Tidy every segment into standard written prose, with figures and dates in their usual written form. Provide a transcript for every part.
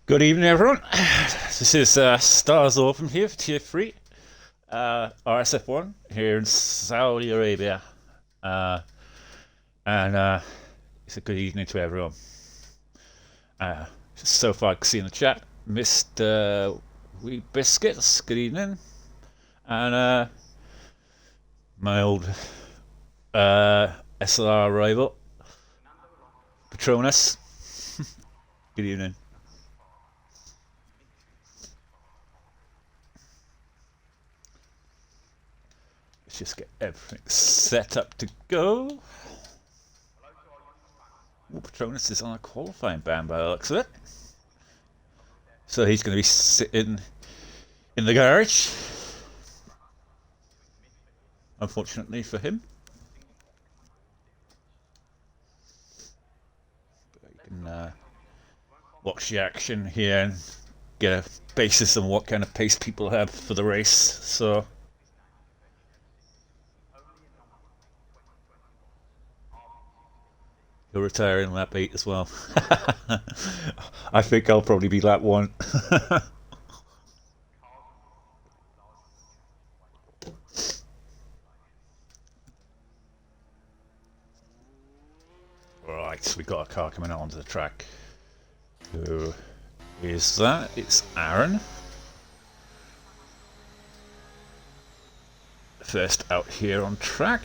Good evening, everyone. This is Stars Open here for Tier 3, RSF1 here in Saudi Arabia. Uh, and it's a good evening to everyone. So far, I can see in the chat, Mr. Wee Biscuits, good evening. And my old SLR rival, Patronus, good evening. Let's just get everything set up to go. Ooh, Patronus is on a qualifying ban by the looks of it. So he's going to be sitting in the garage, unfortunately for him. But you can watch the action here and get a basis on what kind of pace people have for the race. So he'll retire in lap 8 as well. I think I'll probably be lap 1. Right, we got a car coming out onto the track. Who is that? It's Aaron. First out here on track.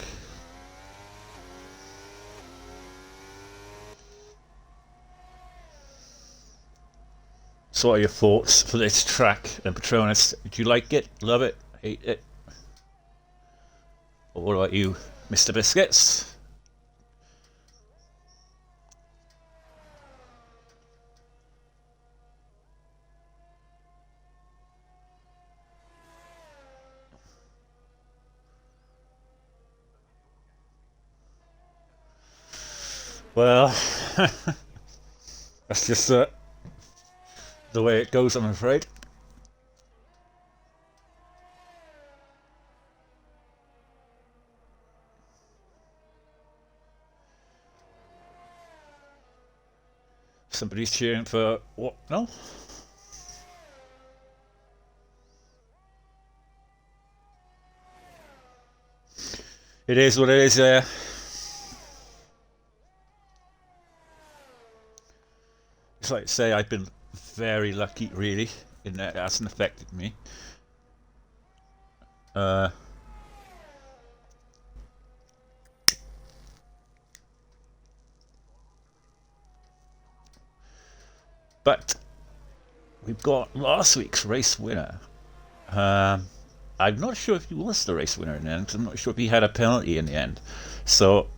So what are your thoughts for this track and Patronus? Do you like it? Love it? Hate it? Or what about you, Mr. Biscuits? Well, that's just the way it goes, I'm afraid. Somebody's cheering for what? No? It is what it is. It's like to say I've been very lucky, really, in that it hasn't affected me. But we've got last week's race winner. I'm not sure if he was the race winner in the end. I'm not sure if he had a penalty in the end. So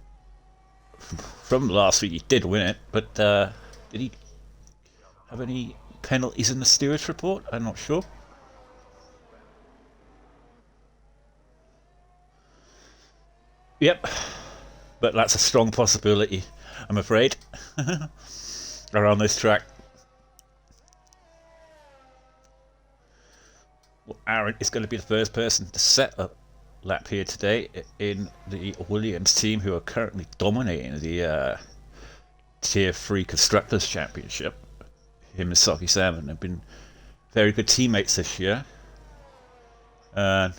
from last week, he did win it, but did he have any penalties in the stewards report? I'm not sure. Yep, but that's a strong possibility, I'm afraid, around this track. Well, Aaron is going to be the first person to set a lap here today in the Williams team, who are currently dominating the Tier 3 Constructors Championship. Him and Socky Salmon have been very good teammates this year, and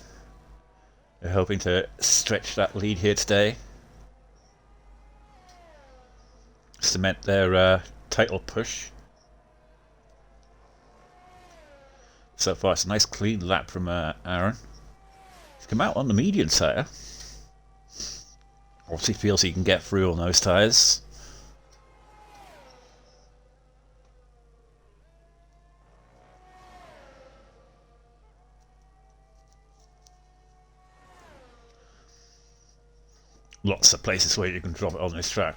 they're hoping to stretch that lead here today, cement their title push. So far, it's a nice clean lap from Aaron. He's come out on the medium tyre. Obviously feels he can get through on those tyres. Lots of places where you can drop it on this track.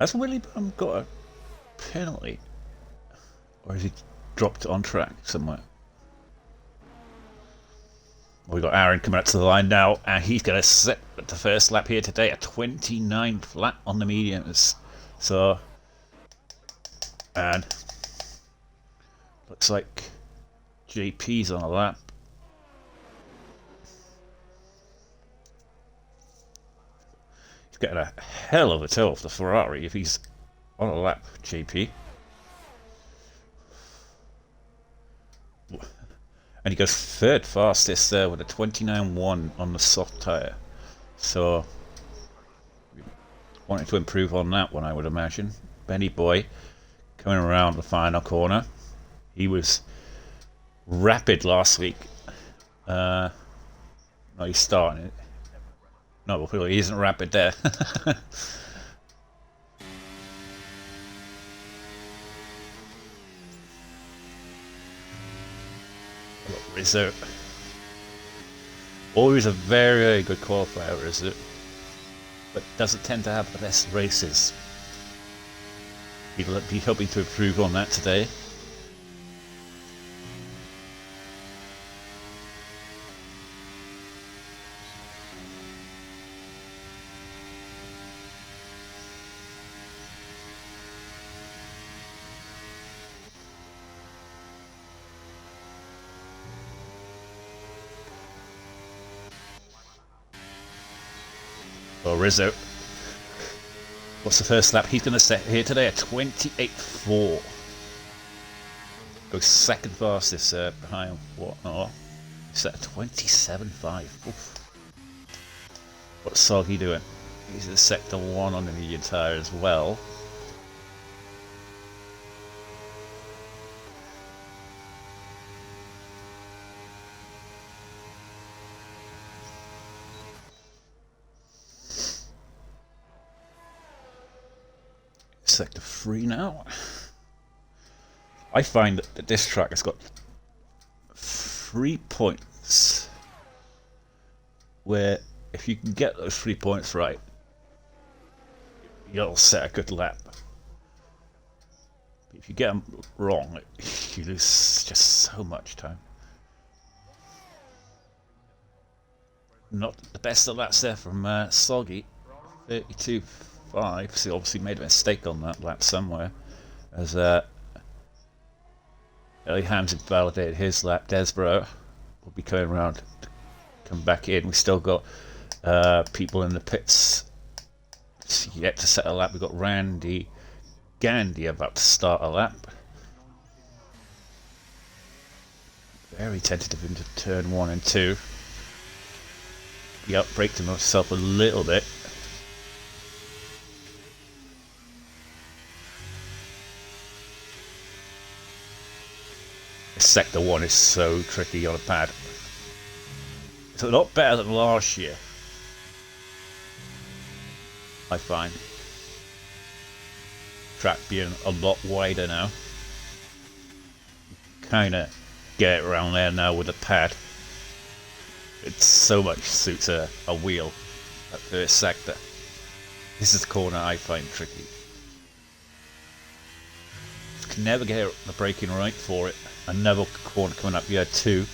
Has Willie Bum got a penalty? Or has he dropped it on track somewhere? Well, we got Aaron coming up to the line now, and he's going to set the first lap here today, a 29 flat on the mediums. So, and looks like JP's on a lap. He's getting a hell of a toe off the Ferrari if he's on a lap, JP. And he goes third fastest there with a 29.1 on the soft tyre. So, wanting to improve on that one, I would imagine. Benny Boy coming around the final corner. He was rapid last week. No, he's starting it. No, well, he isn't rapid there. Rizzo. Always a very, very good qualifier, Rizzo. But doesn't tend to have the best races. He'll be hoping to improve on that today. Oh, Rizzo. What's the first lap? He's going to set here today at 28.4. Goes second fastest behind whatnot. Set at 27.5. What's Soggy doing? He's at sector 1 on the medium tyre as well. Sector 3 now. I find that this track has got 3 points where if you can get those 3 points right, you'll set a good lap. If you get them wrong, you lose just so much time. Not the best of laps there from Soggy, 32.5. So he obviously made a mistake on that lap somewhere, as Ellie Hams invalidated his lap. Desborough will be coming around to come back in. We've still got people in the pits yet to set a lap. We've got Randy Gandy about to start a lap. Very tentative into turn 1 and 2. He outbraked himself a little bit. Sector 1 is so tricky on a pad. It's a lot better than last year, I find. Track being a lot wider now. Kinda get it around there now with a pad. It so much suits a wheel at first sector. This is the corner I find tricky. Can never get the braking right for it. Another corner coming up here too.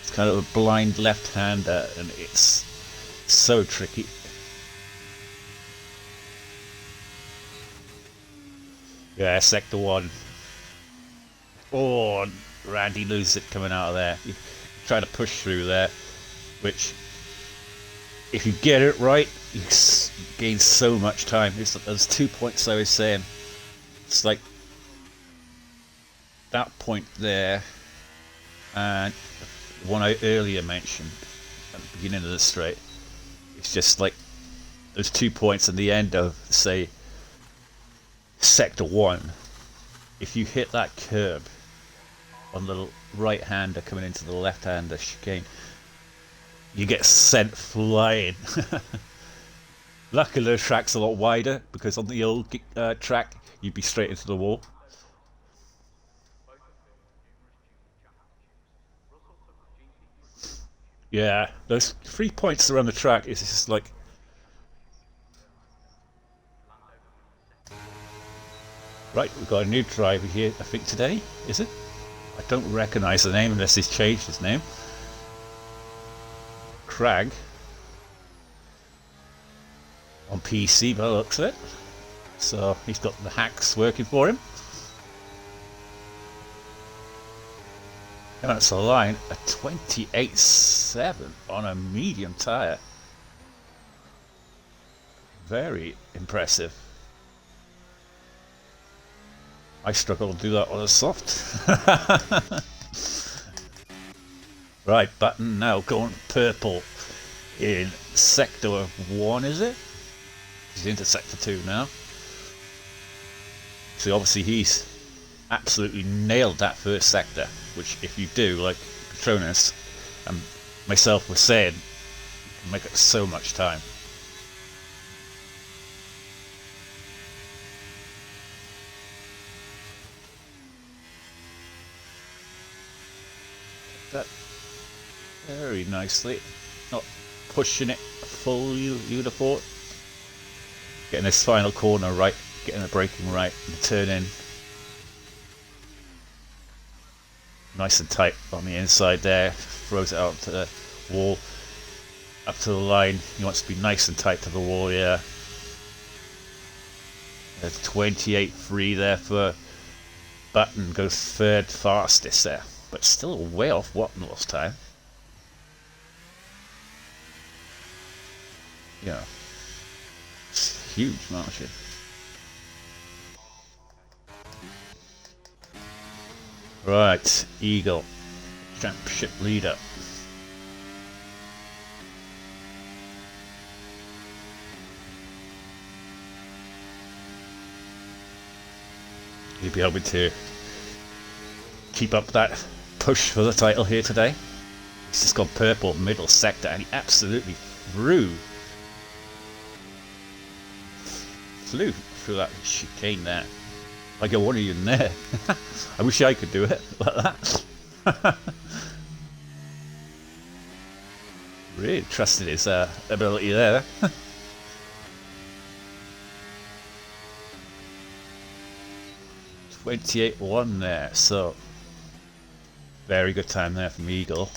It's kind of a blind left-hander and it's so tricky. Yeah, sector 1. Oh, Randy loses it coming out of there. You try to push through there, which if you get it right, you gain so much time. There's 2 points I was saying. It's like that point there and the one I earlier mentioned at the beginning of the straight. It's just like those 2 points at the end of, say, sector 1. If you hit that curb on the right hander coming into the left hander chicane, you get sent flying. Luckily the track's a lot wider, because on the old track you'd be straight into the wall. Yeah, those 3 points around the track is just like... Right, we've got a new driver here, I think today, is it? I don't recognise the name unless he's changed his name. Crag. On PC by the looks of it. So he's got the hacks working for him. And that's a line at 28.7 on a medium tyre. Very impressive. I struggle to do that on a soft. Right, Button now going purple in sector 1, is it? He's into sector 2 now. So obviously he's absolutely nailed that first sector, which if you do, like Patronus and myself were saying, you can make it so much time. That very nicely, not pushing it full, you'd have thought. Getting this final corner right, getting the braking right, and the turn in nice and tight on the inside there. Throws it out to the wall, up to the line. He wants to be nice and tight to the wall, yeah. There's 28.3 there for Button, goes third fastest there, but still way off Wattenwell's time. Yeah, it's huge margin. Right, Eagle, championship leader. He'll be able to keep up that push for the title here today. He's just gone purple middle sector and he absolutely flew through that chicane there. Like a one of you in there. I wish I could do it like that. Really trusted his ability there. 28.1 there, so very good time there from Eagle.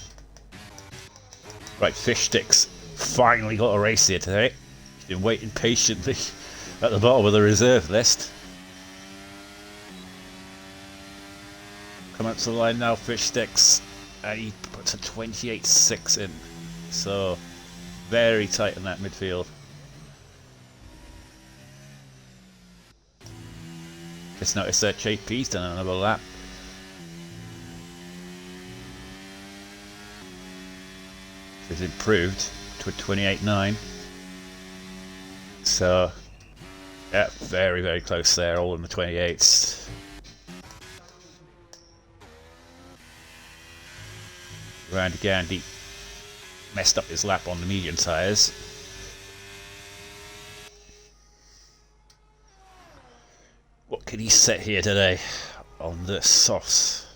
Right, Fish Sticks finally got a race here today. He's been waiting patiently at the bottom of the reserve list. Come up to the line now, Fish Sticks, and he puts a 28.6 in. So very tight in that midfield. Just noticed that JP's done another lap. He's improved to a 28.9. So yeah, very, very close there, all in the 28s. Randy Gandy messed up his lap on the medium tyres. What can he set here today on the softs?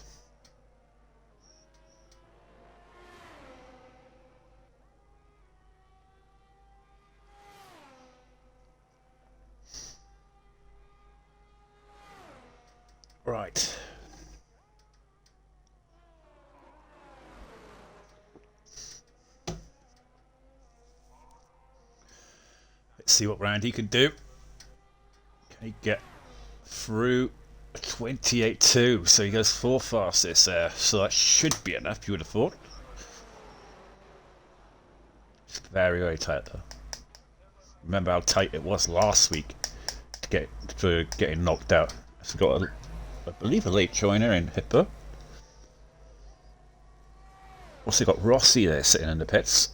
Right. Let's see what Randy can do. Can he get through 28.2? So he goes 4 fastest there. So that should be enough, you would have thought. It's very, very tight though. Remember how tight it was last week to getting knocked out. I've got I believe a late joiner in Hippo. Also got Rossi there sitting in the pits.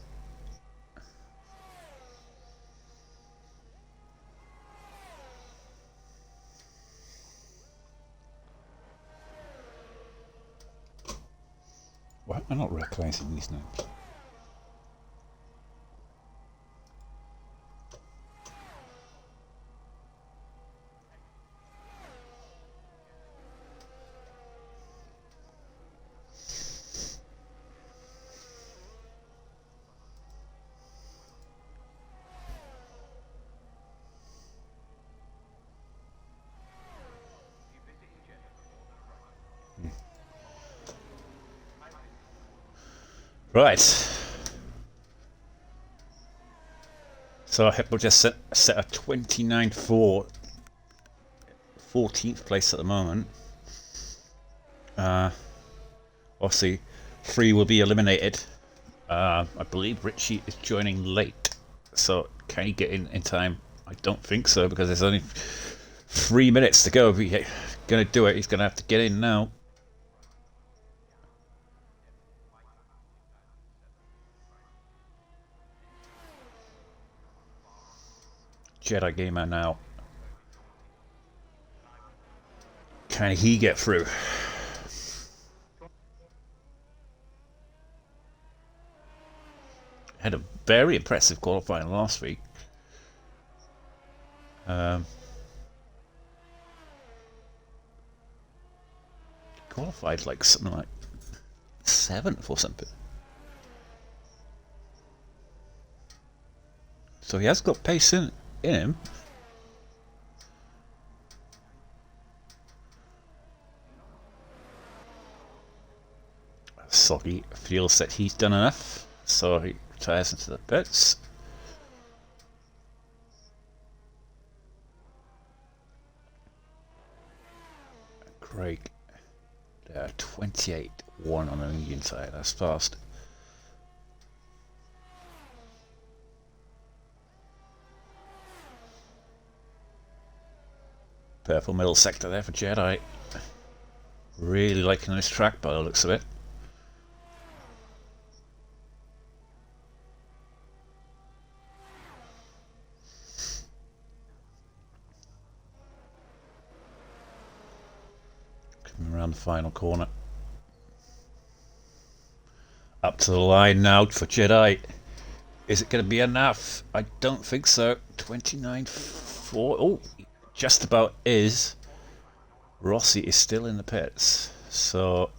Why am I not recognising these names? Right. So Hippo just set a 29.4, 14th place at the moment. Obviously, 3 will be eliminated. I believe Richie is joining late. So can he get in time? I don't think so, because there's only 3 minutes to go. If he's going to do it, he's going to have to get in now. Jeddah gamer now. Can he get through? Had a very impressive qualifying last week. Qualified like something like 7th or something. So he has got pace in him. Soggy feels that he's done enough, so he retires into the pits. Craig, 28-1 on the medium side, that's fast. Purple middle sector there for Jedi. Really liking this track by the looks of it. Coming around the final corner. Up to the line now for Jedi. Is it going to be enough? I don't think so. 29-4. Oh, just about is. Rossi is still in the pits, so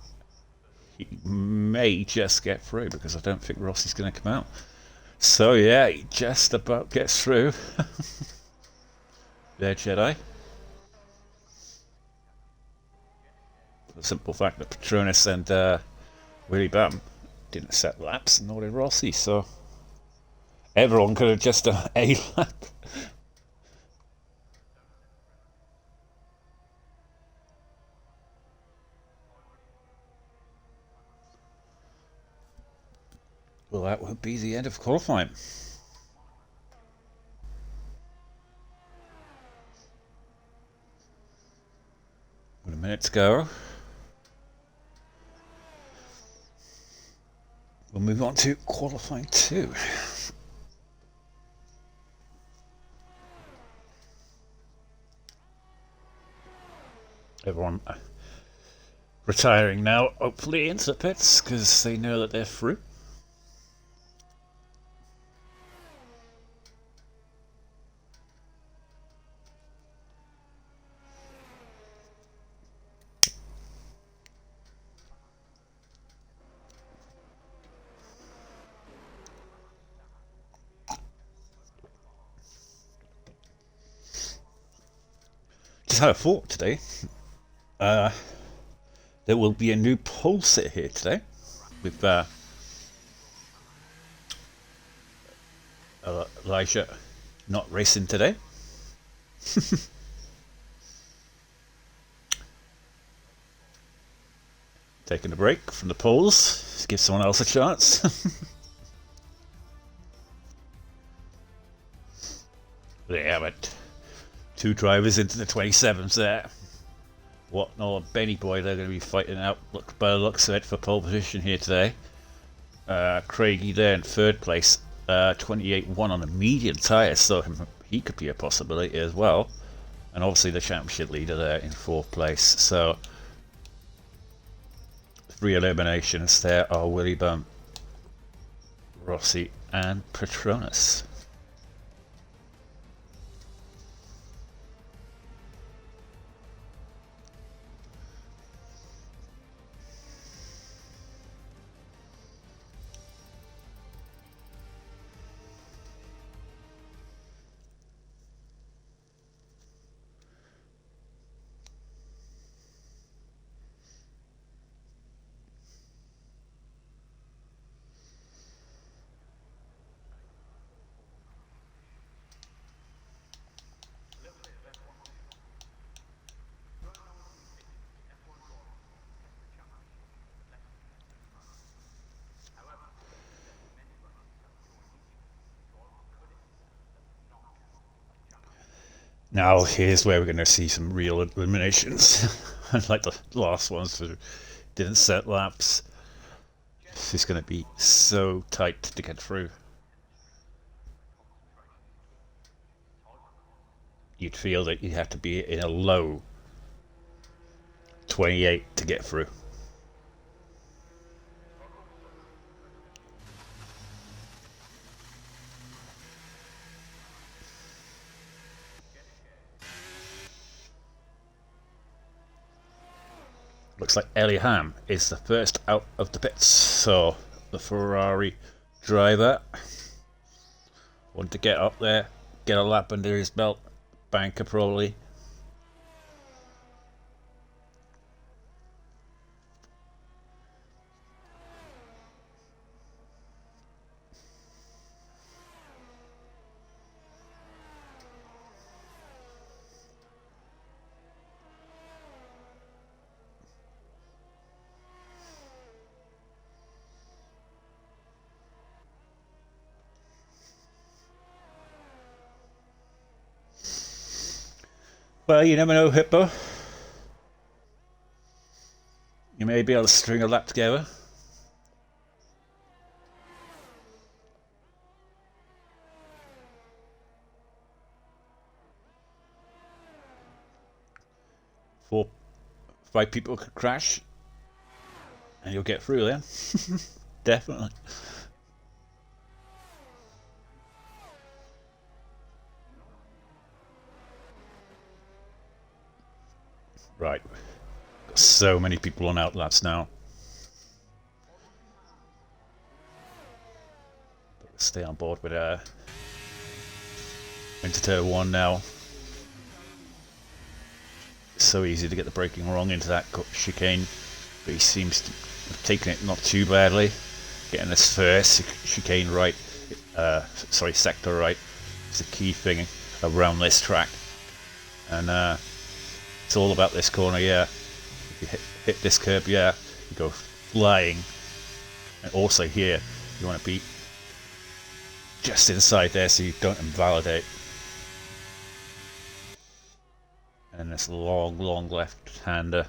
he may just get through, because I don't think Rossi's going to come out. So yeah, he just about gets through. There, Jedi. For the simple fact that Patronus and Willie Bam didn't set laps, nor did Rossi, so everyone could have just done a lap. Well, that would be the end of qualifying. With a minute to go. We'll move on to qualifying 2. Everyone retiring now, hopefully into the pits, because they know that they're through. Just had a thought today. There will be a new pole sit here today with Elijah not racing today. Taking a break from the poles, give someone else a chance. Yeah, but 2 drivers into the 27s there. Whatnot and Benny Boy, they're going to be fighting out, look by the looks of it, for pole position here today. Craigie there in 3rd place, 28-1 on a medium tyre, so he could be a possibility as well. And obviously the championship leader there in 4th place. So 3 eliminations there are Willie Bum, Rossi and Patronus. Now here's where we're going to see some real eliminations. Unlike the last ones who didn't set laps. This is going to be so tight to get through. You'd feel that you have to be in a low 28 to get through. Looks like Ham is the first out of the pits, so the Ferrari driver wanted to get up there, get a lap under his belt, banker probably. Well, you never know, Hippo. You may be able to string a lap together. Five people could crash, and you'll get through then. Definitely. Right. Got so many people on outlaps now. But we'll stay on board with into turn 1 now. It's so easy to get the braking wrong into that chicane, but he seems to have taken it not too badly. Getting this first chicane right, sector right, is the key thing around this track. And it's all about this corner, yeah. If you hit this curb, yeah, you go flying. And also here, you want to be just inside there so you don't invalidate. And this long left-hander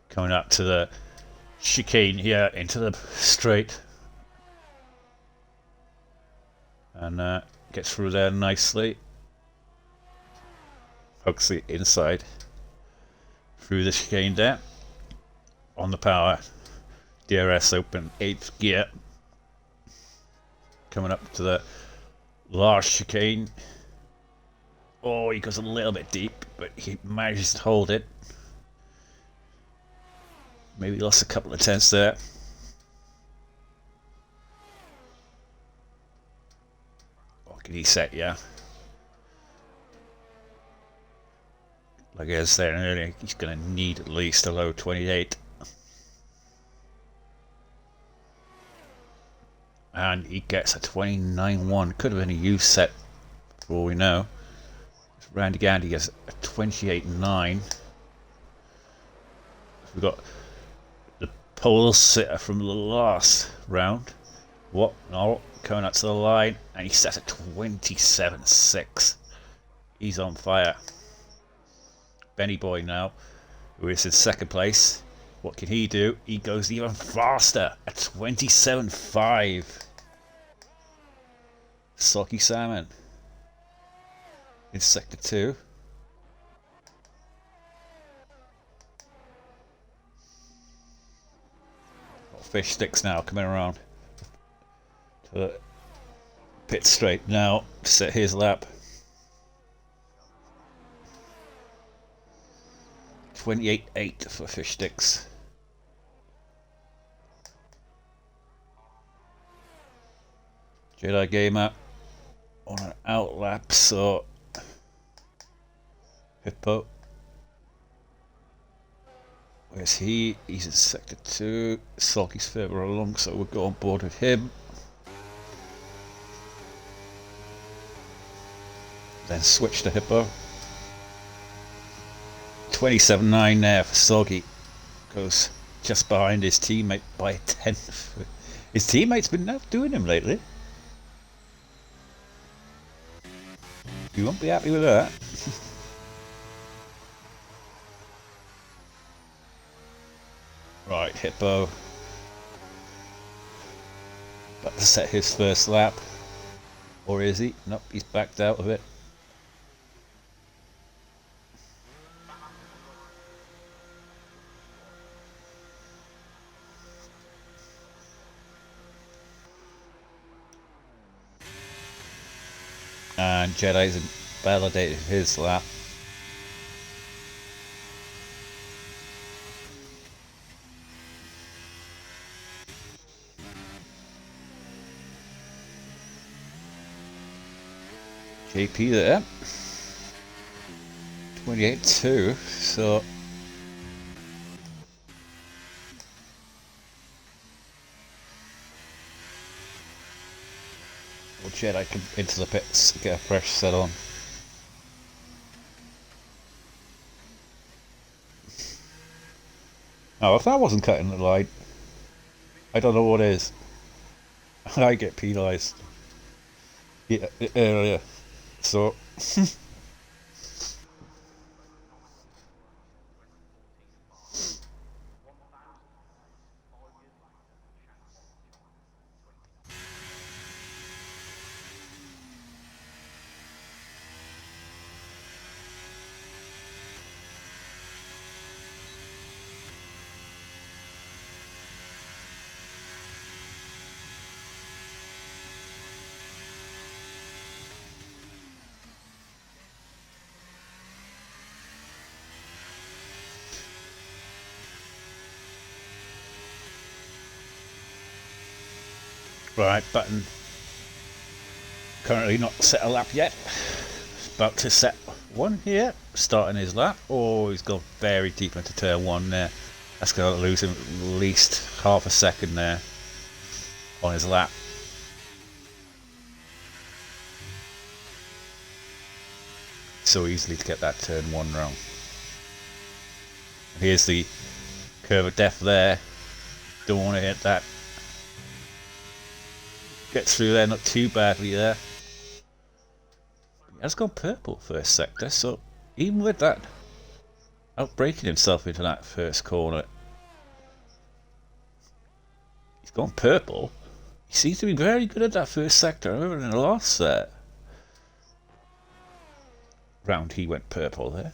coming up to the chicane here into the straight. And gets through there nicely. Hooks the inside through the chicane there. On the power. DRS open 8th gear. Coming up to the last chicane. Oh, he goes a little bit deep, but he manages to hold it. Maybe lost a couple of tenths there. Oh, can he set, yeah. Like I was saying earlier, he's going to need at least a low 28. And he gets a 29.1. Could have been a U set, for all we know. Randy Gandy gets a 28.9. We've got the pole sitter from the last round. What? No, coming up to the line, and he sets a 27.6. He's on fire. Benny Boy now, who is in second place. What can he do? He goes even faster at 27.5. Soggy Salmon in sector 2. Got fish sticks now coming around to the pit straight now to set his lap. 28.8 for fish sticks. Jeddah Gamer on an outlap, so Hippo. Where's he? He's in sector 2. Sulky's further along, so we'll go on board with him. Then switch to Hippo. 27.9 there for Soggy. Goes just behind his teammate by a tenth. His teammate's been outdoing him lately. You won't be happy with that. Hippo. About to set his first lap. Or is he? Nope, he's backed out of it. And Jeddah's validated his lap. JP there. 28-2, so Jeddah come into the pits, get a fresh set on. Oh, if that wasn't cutting the line, I don't know what is. I get penalised earlier, so right, Button currently not set a lap yet. About to set one here, starting his lap. Oh, he's gone very deep into turn one there. That's going to lose him at least half a second there on his lap. So easily to get that turn one wrong. Here's the curve of death there. Don't want to hit that. Gets through there, not too badly there. He has gone purple first sector, so even with that, outbraking himself into that first corner. He's gone purple. He seems to be very good at that first sector. I remember in the last round he went purple there.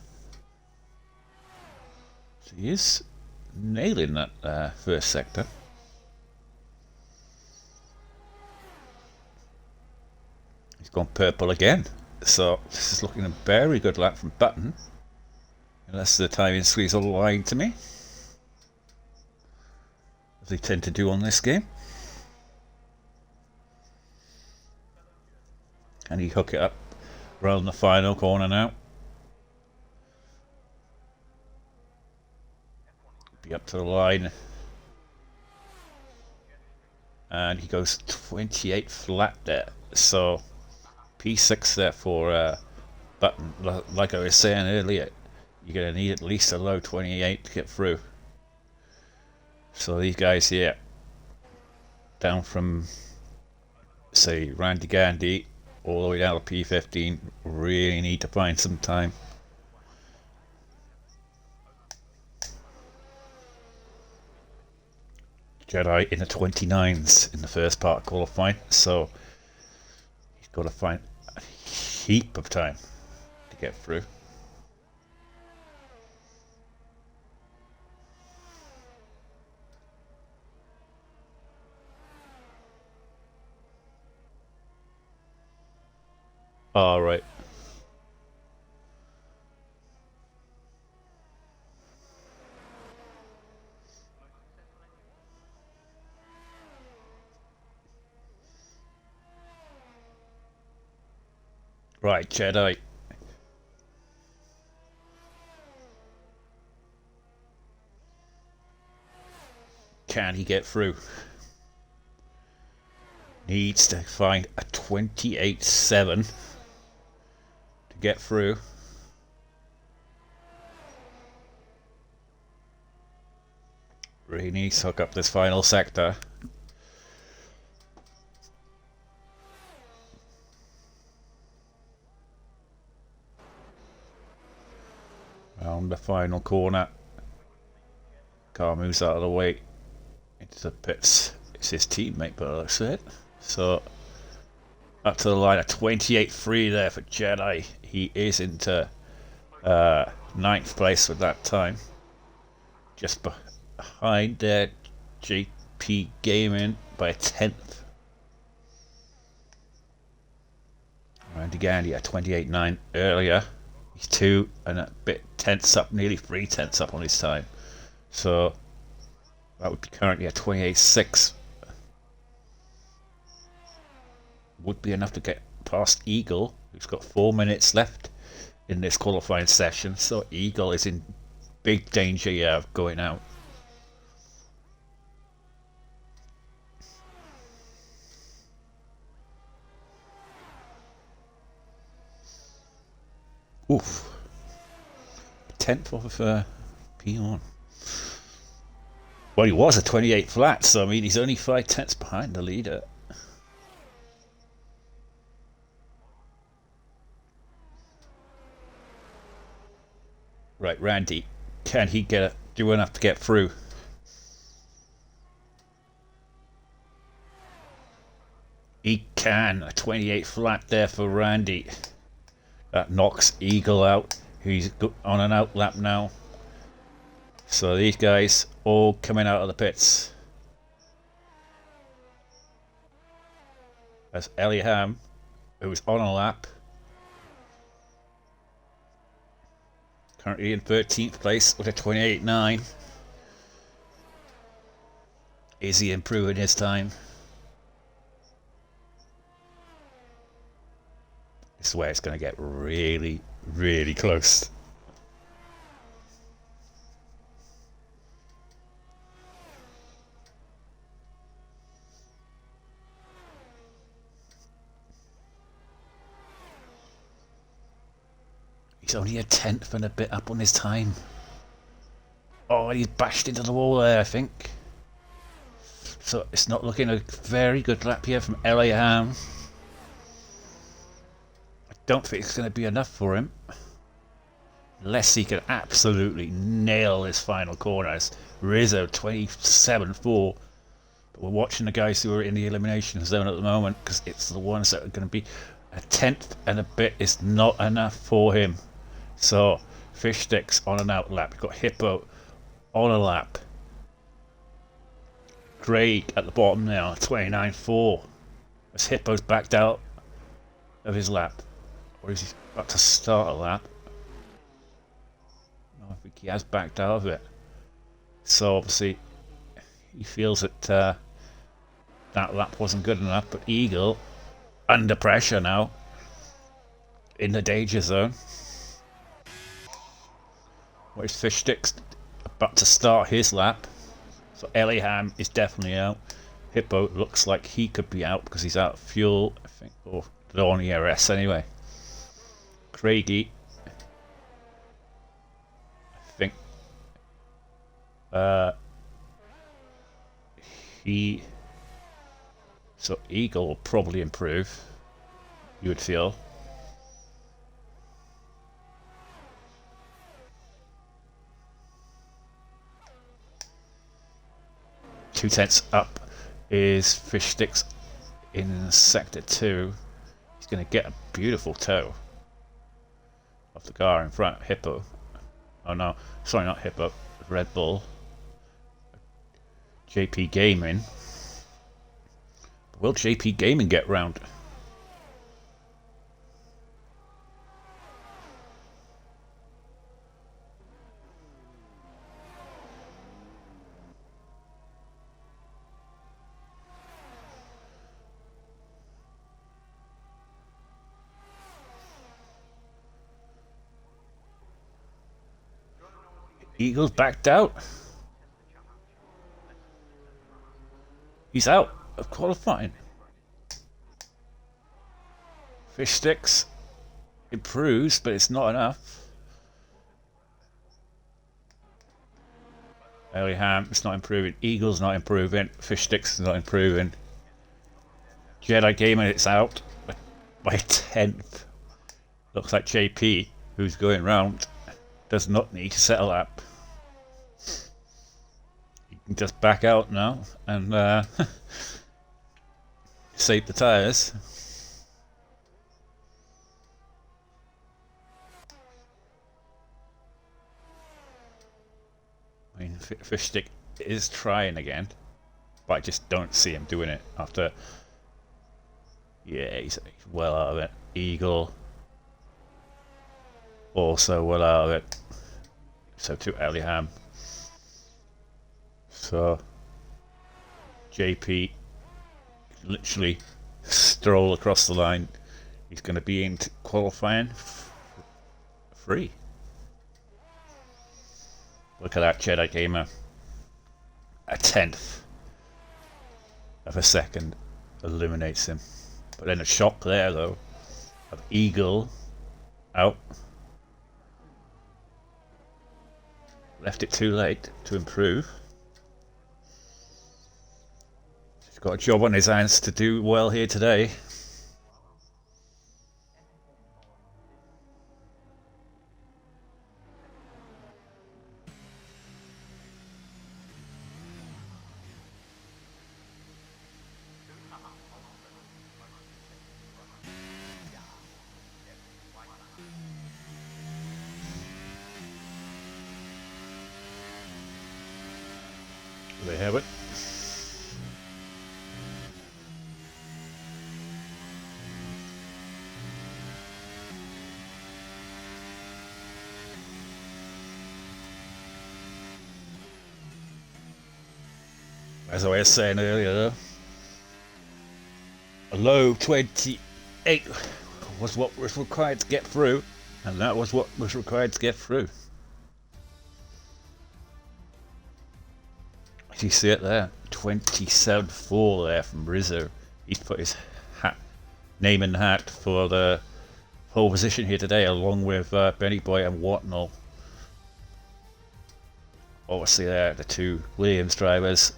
So he is nailing that first sector. He's gone purple again. So this is looking a very good lap from Button. Unless the timing squeeze all lying to me, as they tend to do on this game. Can he hook it up around the final corner now? Be up to the line. And he goes 28 flat there. So P6 there for Button. Like I was saying earlier, you're going to need at least a low 28 to get through. So these guys here, down from, say, Randy Gandy, all the way down to P15, really need to find some time. Jeddah in the 29s in the first part of qualifying, so he's got to find a heap of time to get through. All right. Right, Jeddah. Can he get through? Needs to find a 28.7 to get through. Really needs to hook up this final sector. Round the final corner. Car moves out of the way. into the pits. It's his teammate, but it looks it. So up to the line of 28.3 there for Jeddah. He is into 9th place with that time. Just behind JP Gaming by a 10th. Randy Gandy at 28.9 earlier. He's 2 and a bit tenths up, nearly 3 tenths up on his time. So that would be currently at 28.6. Would be enough to get past Eagle, who's got 4 minutes left in this qualifying session. So Eagle is in big danger of going out. Oof. 10th off of P1. Well, he was a 28 flat, so I mean he's only 5 tenths behind the leader. Right, Randy, can he do enough to get through? He can. A 28 flat there for Randy. That knocks Eagle out. He's on an out lap now. So these guys all coming out of the pits. That's Eliam, who's on a lap. Currently in 13th place with a 28.9. Is he improving his time? This is where it's going to get really, really close. He's only a 10th and a bit up on his time. Oh, he's bashed into the wall there, I think. So it's not looking a very good lap here from Eliam. I don't think it's going to be enough for him. Unless he can absolutely nail his final corners. Rizzo 27.4. But we're watching the guys who are in the elimination zone at the moment, because it's the ones that are going to be a 10th and a bit is not enough for him. So Fish Sticks on an out lap. We've got Hippo on a lap. Craig at the bottom now, 29.4. As Hippo's backed out of his lap. Or is he about to start a lap? No, I think he has backed out of it. So obviously he feels that that lap wasn't good enough. But Eagle under pressure now in the danger zone. Where's Fish Sticks about to start his lap? So Eliam is definitely out. Hippo looks like he could be out because he's out of fuel, I think, or on ERS anyway. Craigie, I think, so Eagle will probably improve, you would feel. Two tenths up is Fish Sticks in sector 2. He's going to get a beautiful toe off the car in front of Hippo. Oh no, sorry, not Hippo, Red Bull. JP Gaming. Will JP Gaming get round? Eagles backed out. He's out of qualifying. Fish Sticks improves, but it's not enough. Eliam is not improving. Eagle's not improving. Fish Sticks is not improving. Jeddah Gamer, it's out by a 10th. Looks like JP, who's going round, does not need to settle up. He Just back out now and save the tyres. I mean, Fishstick is trying again, but I just don't see him doing it after. Yeah, he's well out of it. Eagle also well out of it. So to Eliham. So JP literally stroll across the line. He's going to be in qualifying free. Look at that, Jeddah Gamer. A tenth of a second eliminates him. But then a shock there, though, of Eagle out. Left it too late to improve. He's got a job on his hands to do well here today. They have it. As I was saying earlier, though, a low 28 was what was required to get through, and that was what was required to get through. You see it there, 27.4 there from Rizzo. He's put his name in the hat for the pole position here today, along with Benny Boy and Watnell. Obviously there, the two Williams drivers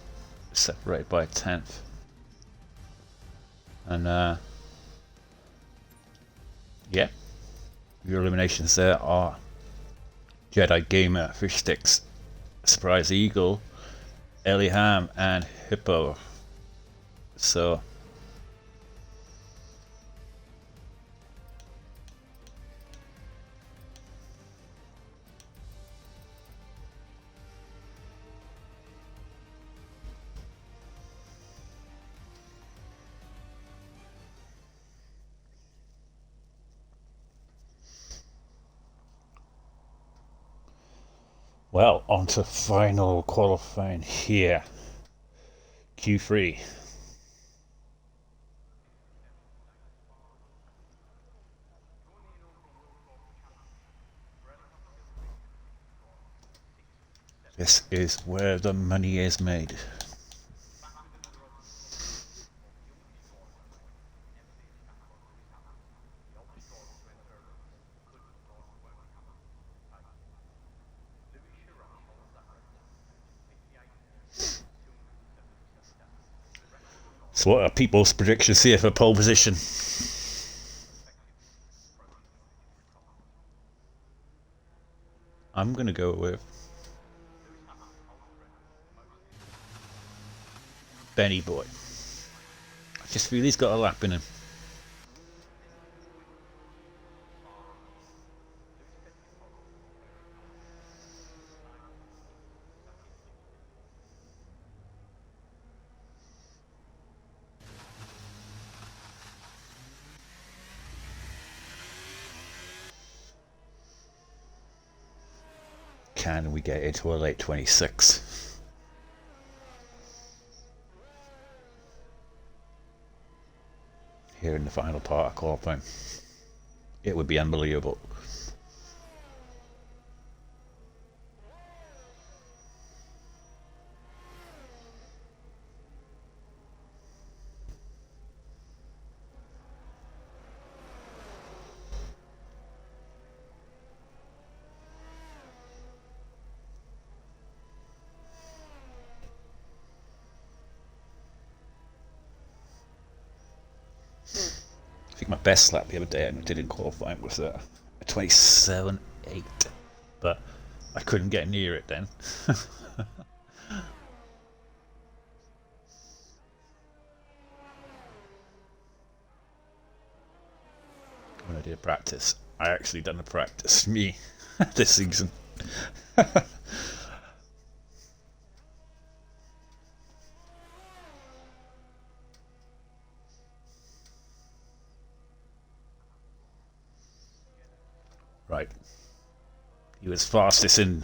separated by a tenth. And yeah, your eliminations there are Jeddah Gamer, Fish Sticks, Surprise Eagle, Eliham and Hippo. So well, on to final qualifying here. Q3. This is where the money is made. So what are people's predictions here for pole position? I'm going to go with Benny Boy. I just feel he's got a lap in him. Can we get into a late 26? Here in the final part of qualifying. It would be unbelievable. I think my best lap the other day I did in qualifying was a 27.8, but I couldn't get near it then. when I did practice. I actually done a practice, me, this season. Right. He was fastest in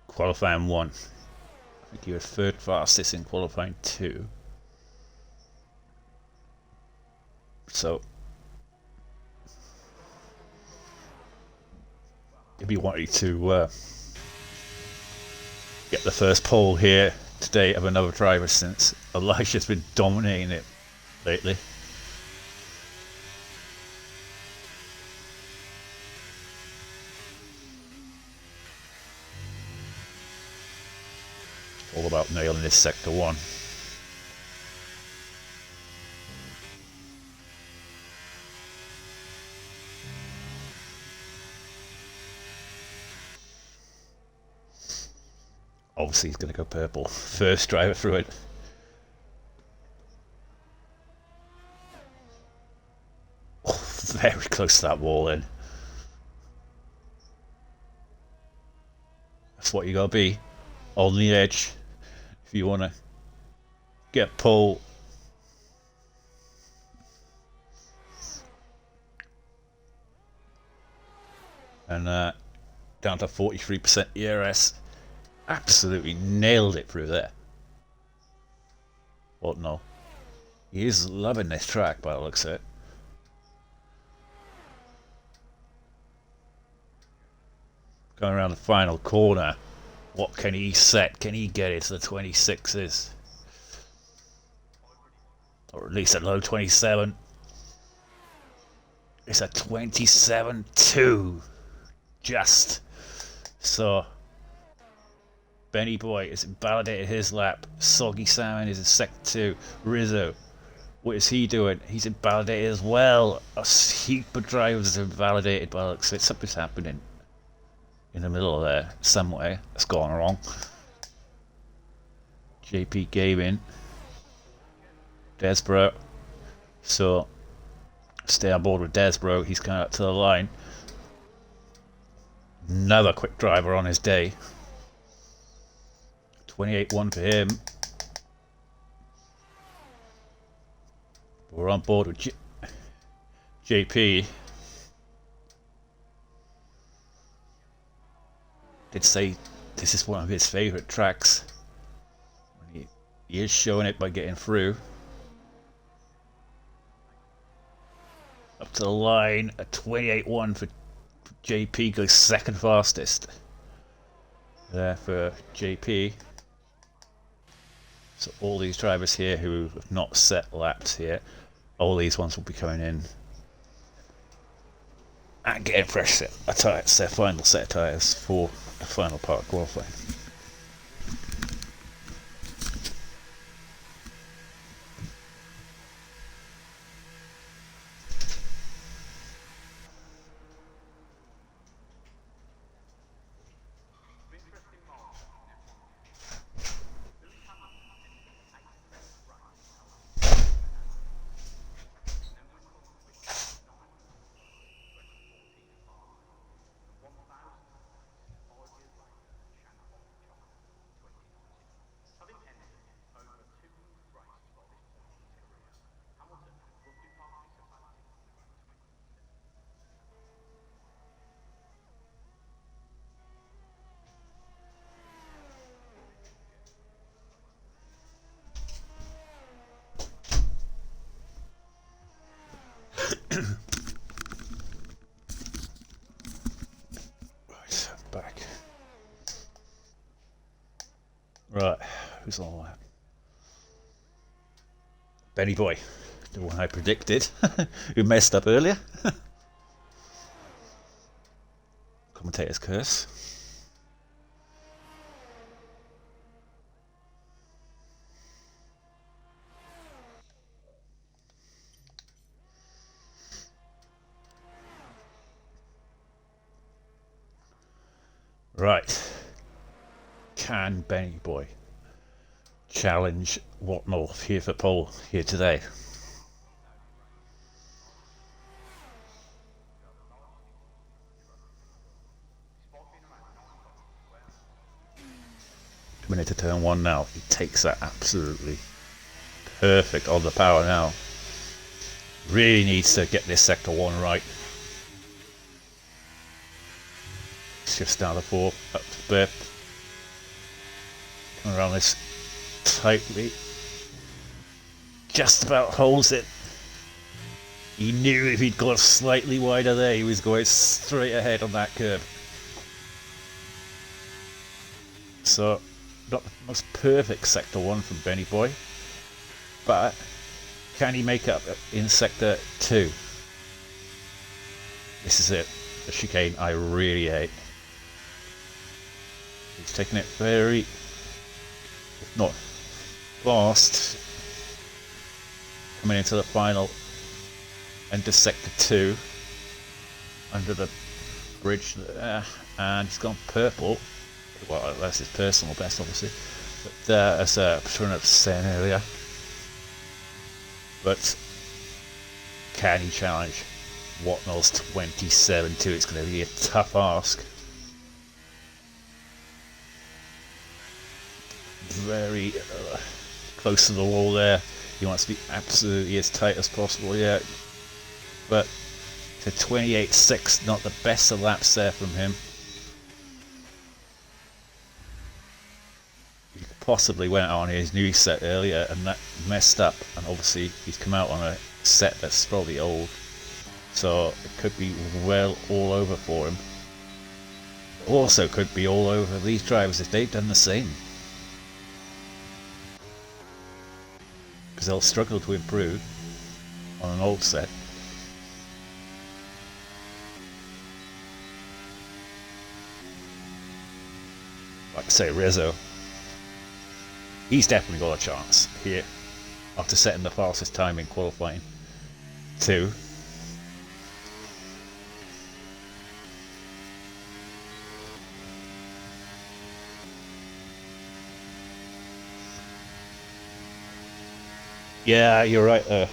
qualifying 1. I think he was 3rd fastest in qualifying 2. So if you wanted to get the first pole here today of another driver, since Elijah's been dominating it lately. All about nailing this sector 1. Obviously he's going to go purple. First driver through it. Oh, very close to that wall then. That's what you got to be. On the edge. If you want to get pole. And down to 43% ERS. Absolutely nailed it through there. What no? He is loving this track by the looks of it. Going around the final corner. What can he set? Can he get it to the 26s? Or at least a low 27. It's a 27.2. Just. So Benny Boy has invalidated his lap. Soggy Salmon is in second 2. Rizzo, what is he doing? He's invalidated as well. A heap of drivers have invalidated by the looks of it. Something's happening in the middle of there, some way. That's gone wrong. JP Gaming. Desbro. So stay on board with Desbro. He's coming up to the line. Another quick driver on his day. 28.1 for him. We're on board with JP. Did say this is one of his favourite tracks. He is showing it by getting through. Up to the line, a 28.1 for JP, goes second fastest. There for JP. So all these drivers here who have not set laps here, all these ones will be coming in and getting fresh set of tyres, their final set of tyres for the final part of qualifying. Back. Right, who's on that? Benny Boy, the one I predicted, who messed up earlier. Commentator's curse. Right. Can Benny Boy challenge Whatnorth here for pole here today? coming into turn 1 now. He takes that absolutely perfect on the power now. Really needs to get this sector 1 right. Shifts down the 4, up to Bip. Coming around this tightly. Just about holds it. He knew if he'd gone slightly wider there, he was going straight ahead on that curve. So, not the most perfect sector 1 from Benny Boy, but can he make up in sector 2? This is it, the chicane I really hate. He's taking it very, if not fast, coming into the final into sector 2 under the bridge there, and he's gone purple. Well, that's his personal best, obviously, but as Patrona was saying earlier. But can he challenge Watnell's 27-2? It's going to be a tough ask. Very close to the wall there. He wants to be absolutely as tight as possible, yeah. But to 28.6, not the best of laps there from him. He possibly went on his new set earlier and that messed up, and obviously he's come out on a set that's probably old, so it could be well all over for him. Also could be all over these drivers if they've done the same, because they'll struggle to improve on an old set. Like I say, Rizzo, he's definitely got a chance here after setting the fastest time in qualifying 2. Yeah, you're right there.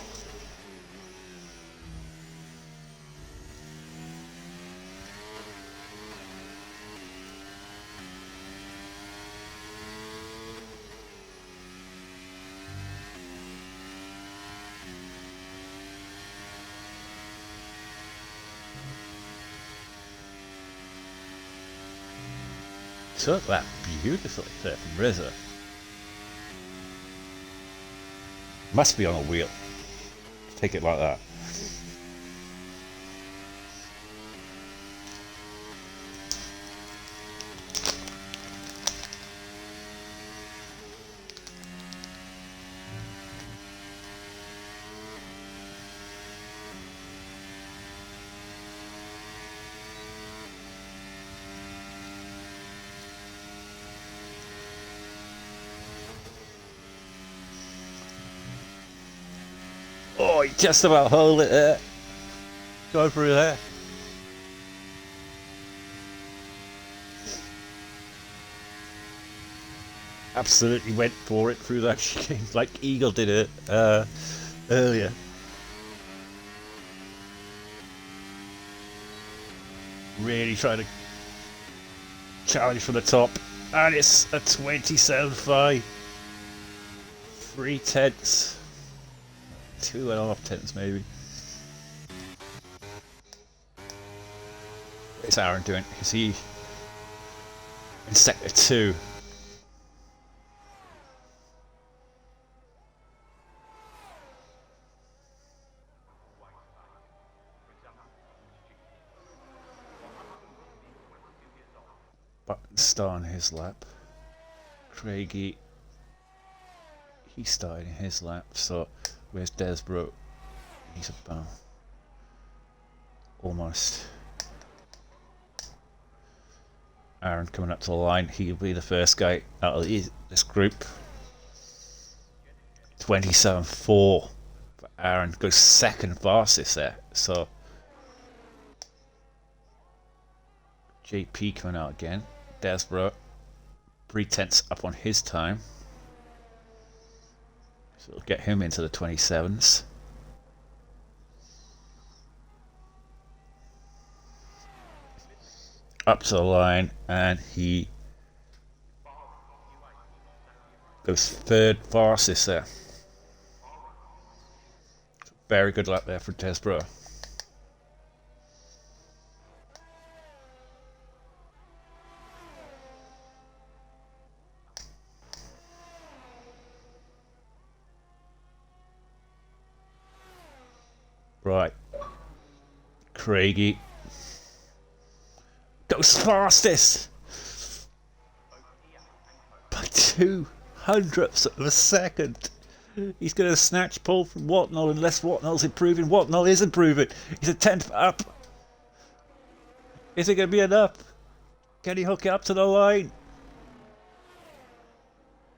Took that beautifully there from Rizzo. Must be on a wheel. Take it like that. Oh, he just about hold it there. Go through there. Absolutely went for it through that chicane like Eagle did it earlier. Really trying to challenge from the top, and it's a 27.5. 3/10. 2.5 tenths maybe. What's Aaron doing? Is he in sector 2? Button starting his lap. Craigie, he started his lap, so where's Desborough? He's about almost. Aaron coming up to the line, he'll be the first guy out of this group. 27.4 for Aaron, goes second fastest there, so JP coming out again. Desborough 3/10 up on his time, so it'll get him into the 27s. Up to the line, and he Goes third fastest there. Very good luck there for Desborough. Right. Craigie goes fastest by 200ths of a second. He's going to snatch pole from Watnell unless Watnell's improving. Watnell is improving. He's a 10th up. Is it going to be enough? Can he hook it up to the line?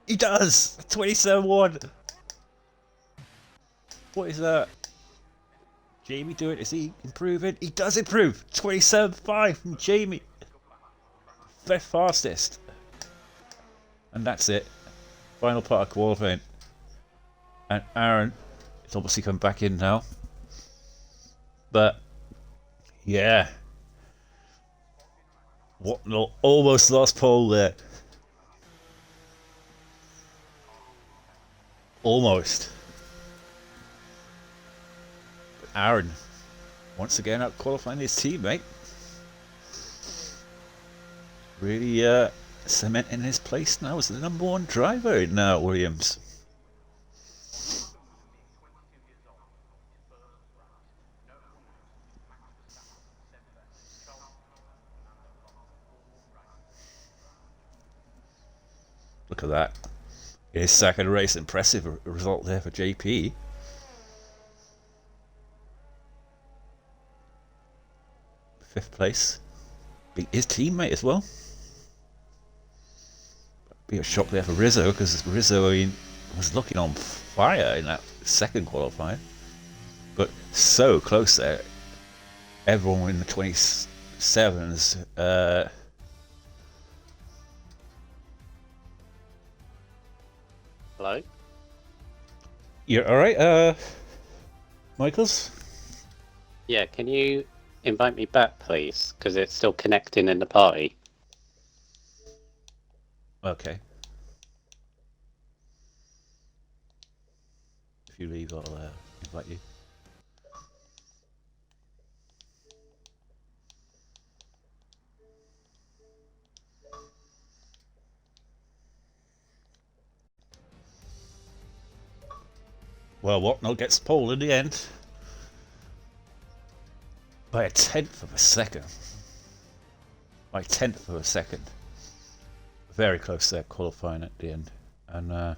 He does! 27-1. What is that? Jamie doing? Is he improving? He does improve. 27.5 from Jamie. Fifth fastest. And that's it. Final part of qualifying. And Aaron is obviously come back in now. But yeah. What almost lost pole there. Almost. But Aaron once again out qualifying his teammate. Really cementing his place now as the #1 driver in Williams. Look at that. His second race, impressive result there for JP. Fifth place. Beat his teammate as well. Be a shock there for Rizzo, because Rizzo, was looking on fire in that second qualifying. But so close there. Everyone in the 27s. Hello? You're alright, Michaels? Yeah, can you invite me back, please? Because it's still connecting in the party. Okay. If you leave, I'll invite you. Well, Watnell gets pole in the end. By a 10th of a second. By a 10th of a second. Very close there, qualifying at the end. And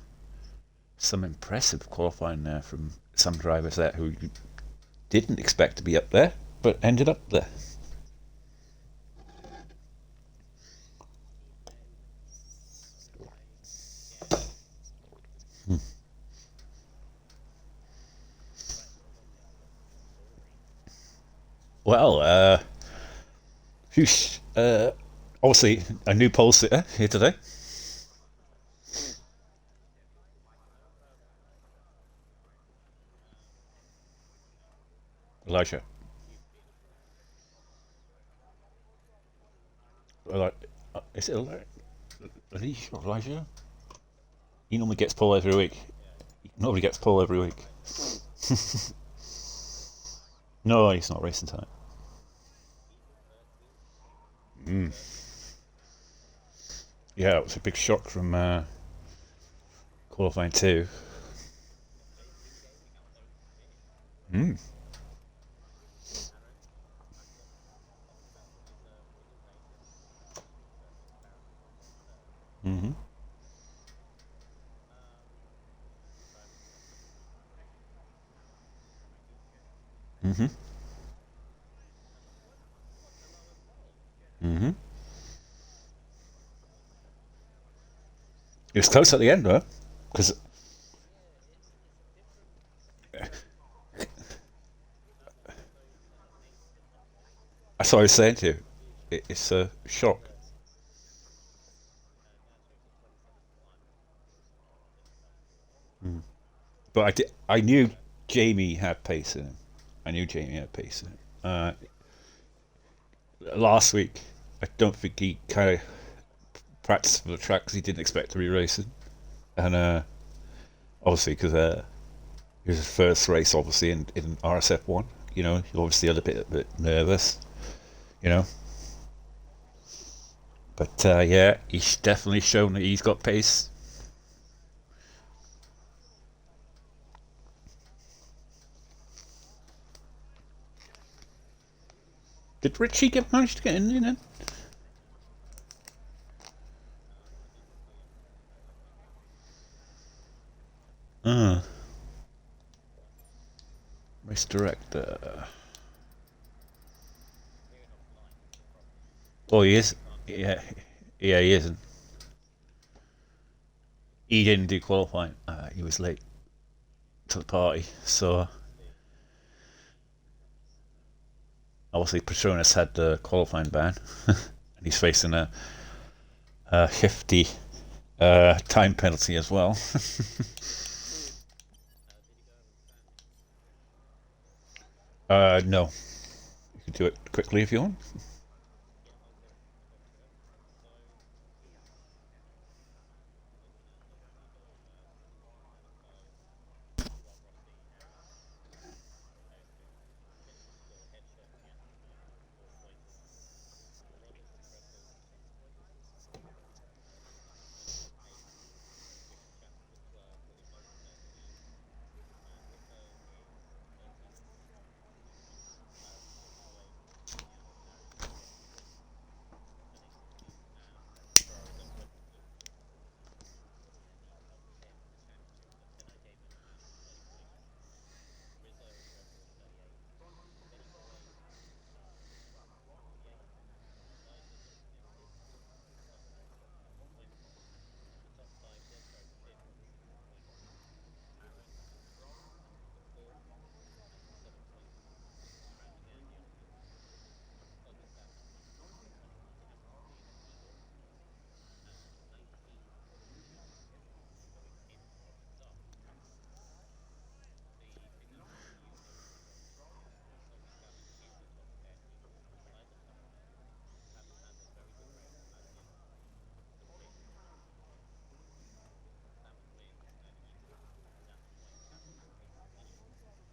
some impressive qualifying there from some drivers there who didn't expect to be up there, but ended up there. Well, obviously a new pole sitter here today. Elijah. Is it Elijah? He normally gets pole every week. Nobody gets pole every week. No, he's not racing tonight. Yeah, it was a big shock from qualifying 2. Mm. Mm-hmm. Mm-hmm. Mm-hmm. It was close at the end, though, because that's what I was saying to you. It's a shock. But I knew Jamie had pace in him. I knew Jamie had pace in him. Last week, I don't think he kind of practiced for the track because he didn't expect to be racing. and obviously because it was his first race, obviously in RSF1. You know, he obviously a bit nervous. You know, but yeah, he's definitely shown that he's got pace. Did Richie manage to get in then? Uh, Race director. Oh, he is. Yeah, yeah, he isn't. He didn't do qualifying. He was late to the party, so obviously Petronas had the qualifying ban, and he's facing a hefty time penalty as well. No, you can do it quickly if you want.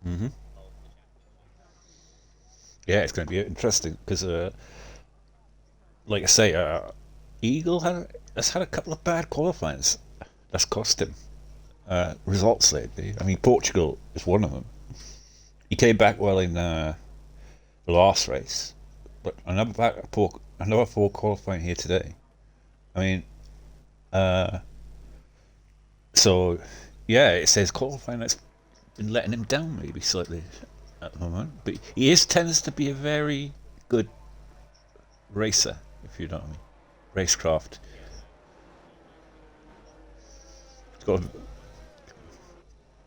Hmm. Yeah, it's going to be interesting because, like I say, Eagle has had a couple of bad qualifiers. That's cost him results lately. I mean, Portugal is one of them. He came back well in the last race, but another poor qualifying here today. I mean, uh, so yeah, it says qualifying that's been letting him down maybe slightly at the moment, but he is tends to be a very good racer, if you know what I mean. Racecraft. He's got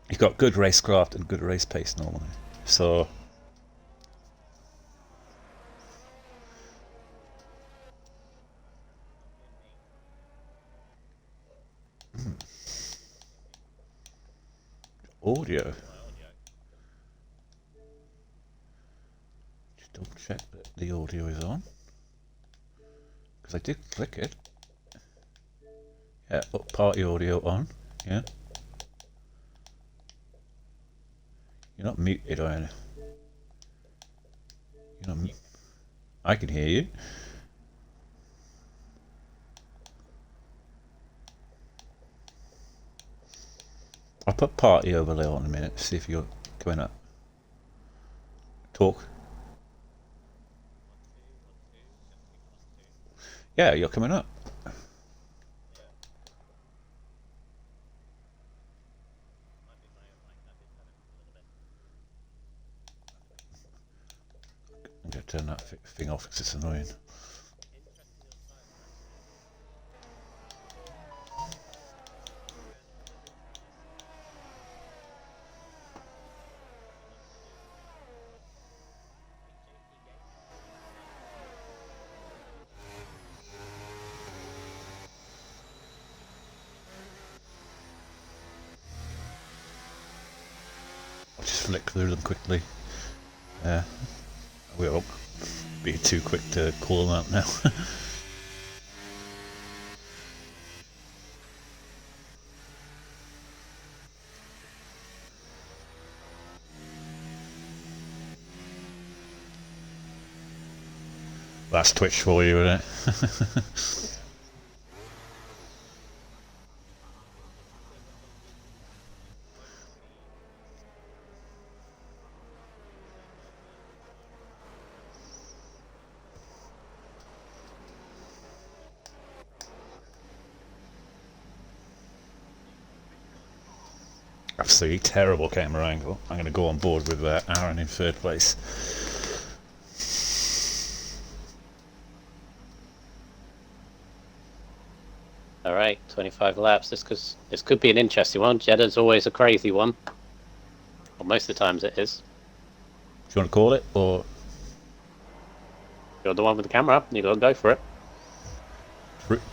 he's got good racecraft and good race pace normally. So audio. Just double check that the audio is on because I did click it. Yeah, party audio on. Yeah, you're not muted or anything. You're not. I can hear you. I'll put party overlay on in a minute. See if you're coming up. Talk. Yeah, you're coming up. I'm going to turn that thing off because it's annoying. I'll just flick through them quickly. I won't be too quick to call them out now. That's Twitch for you, isn't it? Absolutely terrible camera angle. I'm going to go on board with Aaron in third place. All right, 25 laps. This could be an interesting one. Jeddah's always a crazy one. Well, most of the times it is. Do you want to call it, or You're the one with the camera. You gotta go for it.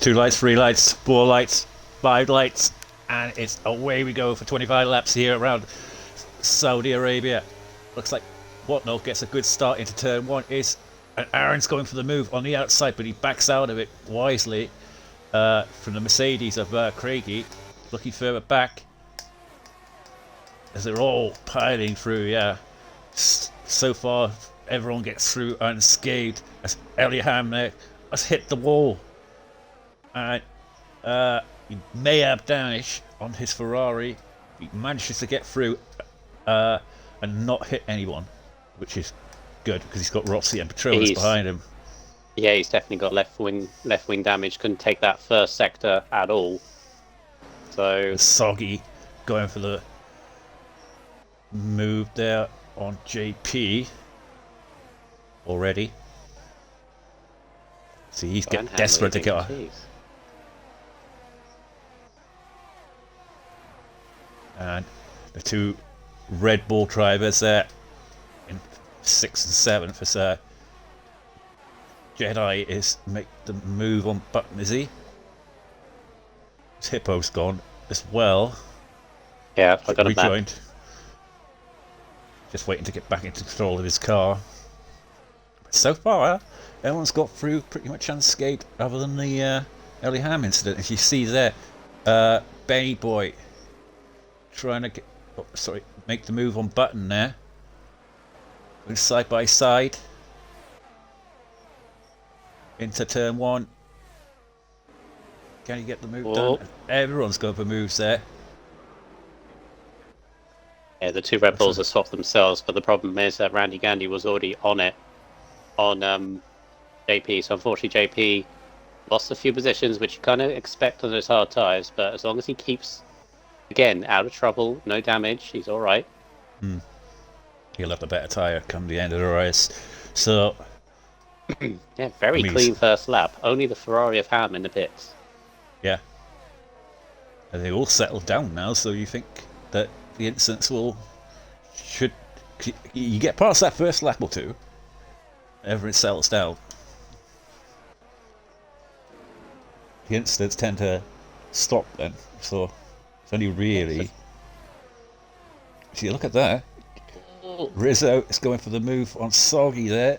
2 lights, 3 lights, 4 lights, 5 lights, and it's away we go for 25 laps here around Saudi Arabia. Looks like Whatnot gets a good start into turn 1. And Aaron's going for the move on the outside, but he backs out of it wisely from the Mercedes of Craigie. Looking further back as they're all piling through. Yeah, so far everyone gets through unscathed as Eliaham there has hit the wall. And Mayab Danish on his Ferrari, he manages to get through and not hit anyone, which is good because he's got Rossi and Petronas behind him. Yeah, he's definitely got left wing damage. Couldn't take that first sector at all. So Soggy going for the move there on JP already. See, he's getting desperate to get off. And the 2 Red Bull drivers there in 6th and 7th as Jeddah is make the move on Button, is he? His Hippo's gone as well. Yeah, I got rejoined. Just waiting to get back into control of his car. But so far, everyone's got through pretty much unscathed, other than the Eliaham incident. As you see there, Benny Boy trying to make the move on Button there. Going side by side into turn 1. Can you get the move done? Everyone's going for moves there. Yeah, the 2 Red Bulls have swapped themselves, but the problem is that Randy Gandy was already on it on JP. So unfortunately, JP lost a few positions, which you kind of expect on those hard tyres. But as long as he keeps, again, out of trouble, no damage, he's all right. He'll have the better tyre come the end of the race. So yeah, very clean first lap. Only the Ferrari of Ham in the pits. Yeah, and they all settled down now. So you think that the incidents should you get past that first lap or 2, everything settles down. The incidents tend to stop then. So it's only really. See, look at that. Rizzo is going for the move on Soggy there.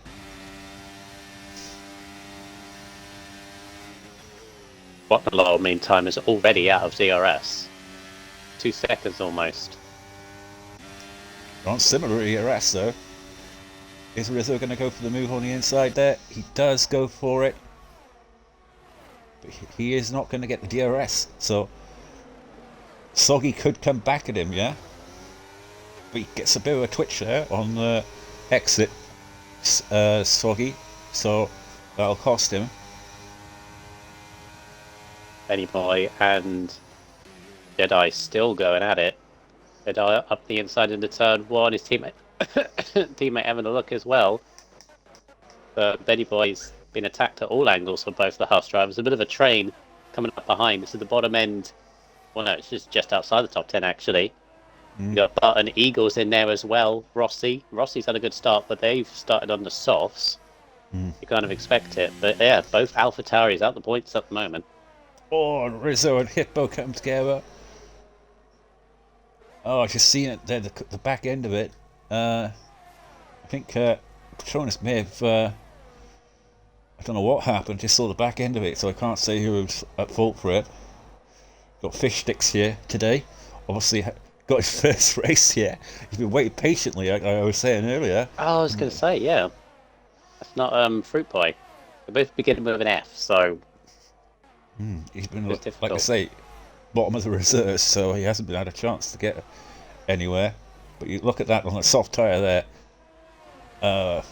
Whatnot, meantime, is already out of DRS. 2 seconds almost. On similar DRS though. Is Rizzo going to go for the move on the inside there? He does go for it. But he is not going to get the DRS. So Soggy could come back at him, yeah? But he gets a bit of a twitch there on the exit, Soggy. So that'll cost him. Benny Boy and Jeddah still going at it. Jeddah up the inside into turn 1. His teammate having a look as well. But Benny Boy's been attacked at all angles for both the Haas drivers. A bit of a train coming up behind. This is the bottom end. Well, no, it's just outside the top 10 actually. You got Button, Eagles in there as well. Rossi's had a good start, but they've started on the softs. You kind of expect it, but yeah, both AlphaTauris out the points at the moment. Oh, and Rizzo and Hippo come together. Oh, I've just seen it there, the back end of it. I think Petronas may have. I don't know what happened. Just saw the back end of it, so I can't say who was at fault for it. Got fish sticks here today. Obviously, got his first race here. He's been waiting patiently, like I was saying earlier. Oh, I was going to say, yeah. That's not Fruit Boy. They're both beginning with an F, so He's been, it's like I difficult. say, bottom of the reserves, so he hasn't had a chance to get anywhere. But you look at that on the soft tyre there.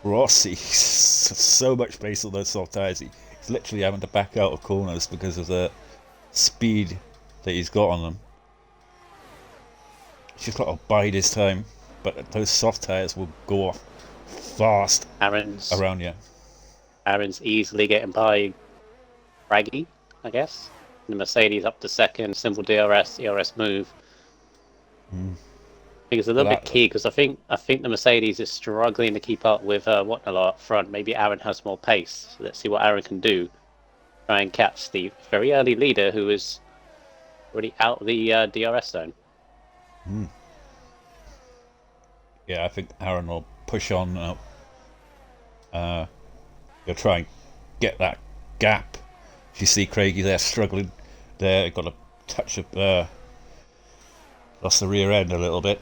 Rossi, so much pace on those soft tyres. He's literally having to back out of corners because of the speed that he's got on them. He's just got to bide his time, but those soft tyres will go off fast Aaron's around you. Aaron's easily getting by Raggy, I guess. The Mercedes up to second, simple DRS move. I think it's a little bit key because I think the Mercedes is struggling to keep up with Watnala up front. Maybe Aaron has more pace. So let's see what Aaron can do. Try and catch the very early leader who is already out of the DRS zone. Yeah, I think Aaron will push on now. He'll try and get that gap. You see Craigie there struggling. There, got a touch of lost the rear end a little bit.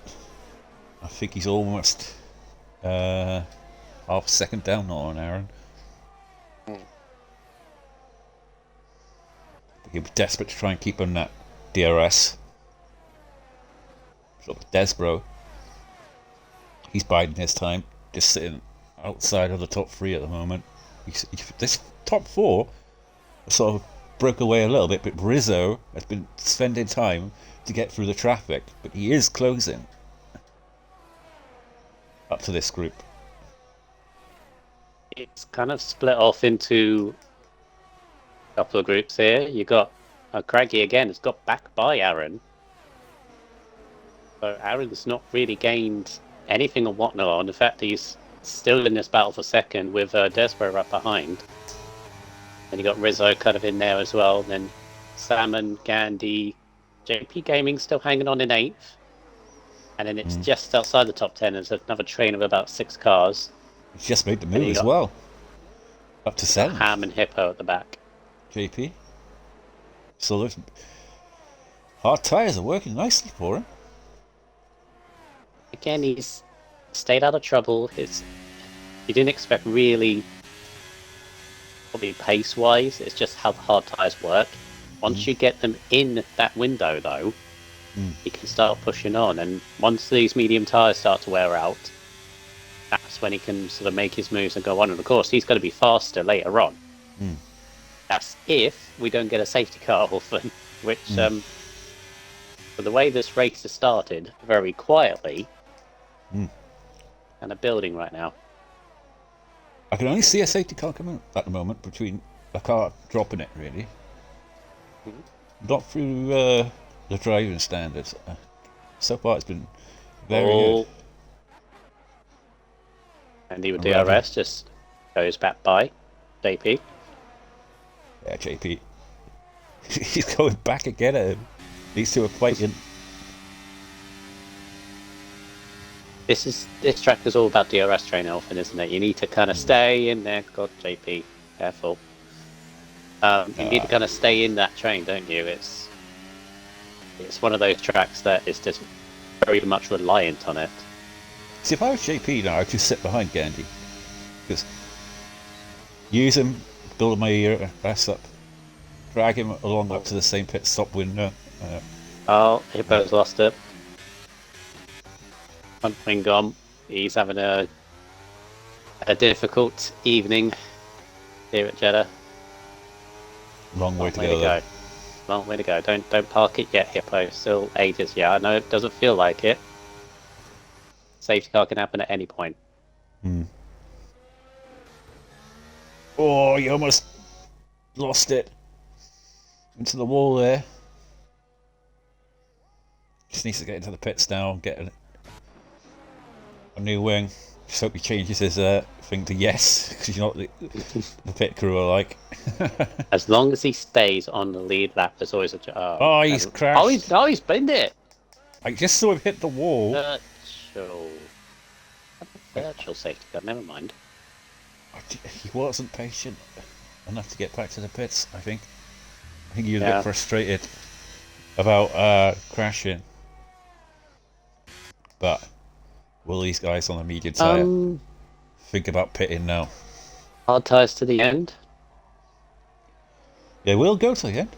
I think he's almost half a second down now on Aaron. He'll be desperate to try and keep on that DRS. So Desbro, he's biding his time, just sitting outside of the top three at the moment. This top four sort of broke away a little bit, but Rizzo has been spending time to get through the traffic, but he is closing up to this group. It's kind of split off into a couple of groups here. You got Craigie again has got back by Aaron. So Aaron's not really gained anything on Watnala. In fact, he's still in this battle for second with Desbro right behind. And you got Rizzo kind of in there as well. And then Salmon, Gandhi, JP Gaming still hanging on in 8th. And then it's just outside the top 10. There's another train of about 6 cars. He's just made the move as well. Up to 7th. Ham and Hippo at the back. JP. So those hard tyres are working nicely for him. Again, he's stayed out of trouble. You didn't expect really, probably pace-wise. It's just how the hard tyres work. Once you get them in that window, though, he can start pushing on. And once these medium tyres start to wear out, that's when he can sort of make his moves and go on. And of course, he's going to be faster later on. That's if we don't get a safety car often, which, for the way this race has started, very quietly, and a building right now. I can only see a safety car coming at the moment between a car dropping it, really. Not through the driving standards. So far, it's been very good. And the DRS just goes back by JP. Yeah, JP. He's going back again at him. These two are fighting. This track is all about DRS training often, isn't it? You need to kind of stay in there. God, JP, careful. You need to kind of stay in that train, don't you? It's one of those tracks that is just very much reliant on it. See, if I was JP now, I'd just sit behind Gandhi. Because use him, build my ass up, drag him along up to the same pit stop window. Oh, Hippo's lost it. Front wing gone. He's having a difficult evening here at Jeddah. Long way to go. Long way to go. Don't park it yet, Hippo. Still ages. Yeah, I know it doesn't feel like it. Safety car can happen at any point. Oh, you almost lost it. Into the wall there. Just needs to get into the pits now and get a new wing. Just hope he changes his thing to yes, because you know what the pit crew are like. As long as he stays on the lead lap, there's always a... Oh, he's crashed. He's binned it. I just saw him hit the wall. Virtual safety car, never mind. He wasn't patient enough to get back to the pits, I think. I think he was a bit frustrated about crashing. But will these guys on the medium tyre think about pitting now? Hard tires to the end. They will go to the end.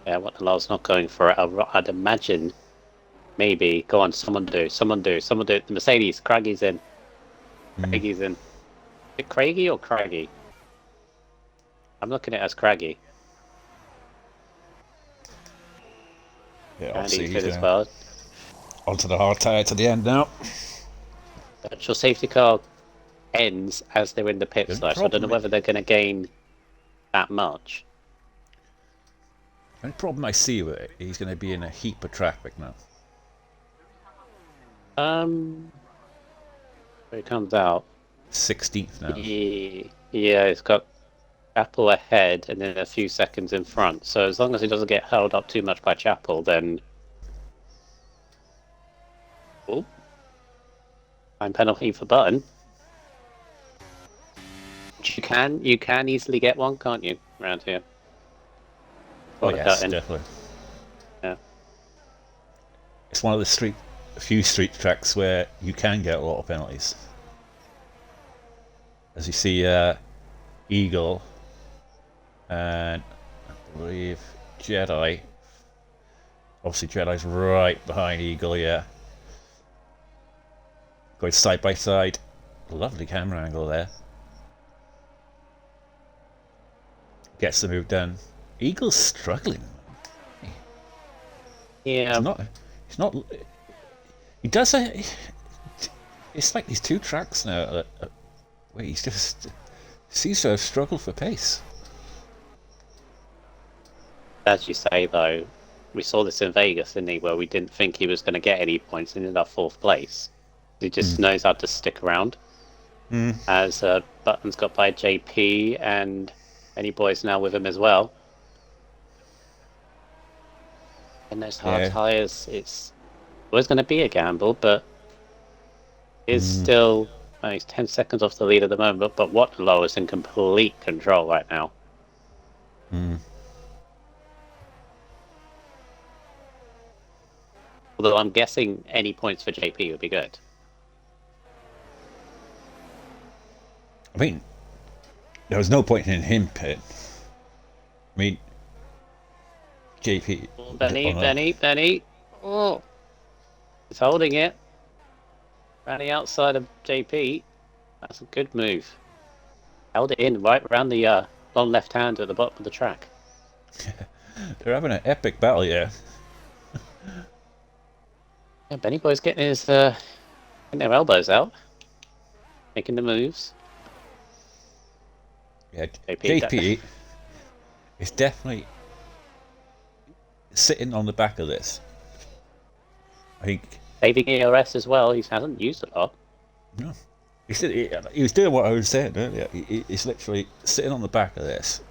Yeah, what the law's not going for it. I'd imagine maybe. Go on, someone do. The Mercedes, Craiggie's in. Craiggie's in. Is it Craigie or Craigie? I'm looking at it as Craigie. Yeah, And obviously he's he's good as going well. onto the hard tyre to the end now. The actual safety car ends as they're in the pit Good slash. So I don't know problem. whether they're going to gain that much. The only problem I see with it, he's going to be in a heap of traffic now. Where it comes out. 16th now. Yeah, it's got Chapel ahead and then a few seconds in front. So as long as he doesn't get held up too much by Chapel, then. Oh. Time penalty for Button. You can easily get one, can't you, around here? Oh Or yes, cutting. definitely. Yeah. It's one of the few street tracks where you can get a lot of penalties. As you see, Eagle and I believe Jedi. Obviously, Jedi's right behind Eagle. Yeah, going side by side. Lovely camera angle there. Gets the move done. Eagle's struggling. Yeah. He's not. He does a. It's like these two tracks now. Where he's just seems to have struggled for pace. As you say, though, we saw this in Vegas, didn't he, where we didn't think he was going to get any points and ended up 4th place. He just knows how to stick around. As Button's got by JP and any boys now with him as well. And those hard tyres, it's always going to be a gamble, but is still. He's 10 seconds off the lead at the moment, but Waterloo is in complete control right now. Although I'm guessing any points for JP would be good. I mean, there was no point in him pit. I mean, JP. Oh, Benny. Oh, he's holding it. Running outside of JP. That's a good move. Held it in right around the long left hand at the bottom of the track. They're having an epic battle here. Yeah, Benny Boy's getting their elbows out, making the moves. Yeah, JP is definitely sitting on the back of this. I think. Saving ERS as well. He hasn't used a lot. No, he was doing what I was saying earlier. He's literally sitting on the back of this,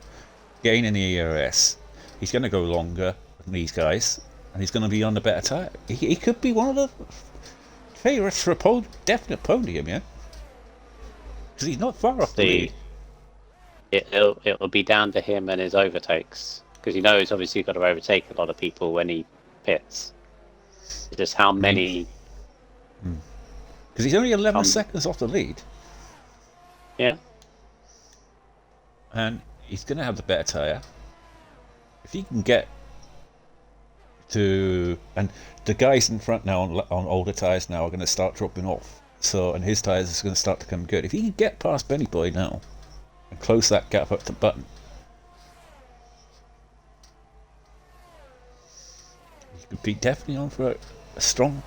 gaining the ERS. He's going to go longer than these guys, and he's going to be on the better tyre. He could be one of the favourites for a definite podium, yeah? Because he's not far off the lead. It'll be down to him and his overtakes, because he knows obviously you've got to overtake a lot of people when he pits. It's just how many. Because he's only 11 seconds off the lead. Yeah. And he's going to have the better tyre. If he can get to. And the guys in front now on older tyres now are going to start dropping off. So, and his tyres is going to start to come good. If he can get past Benny Boy now and close that gap up to Button, he could be definitely on for a strong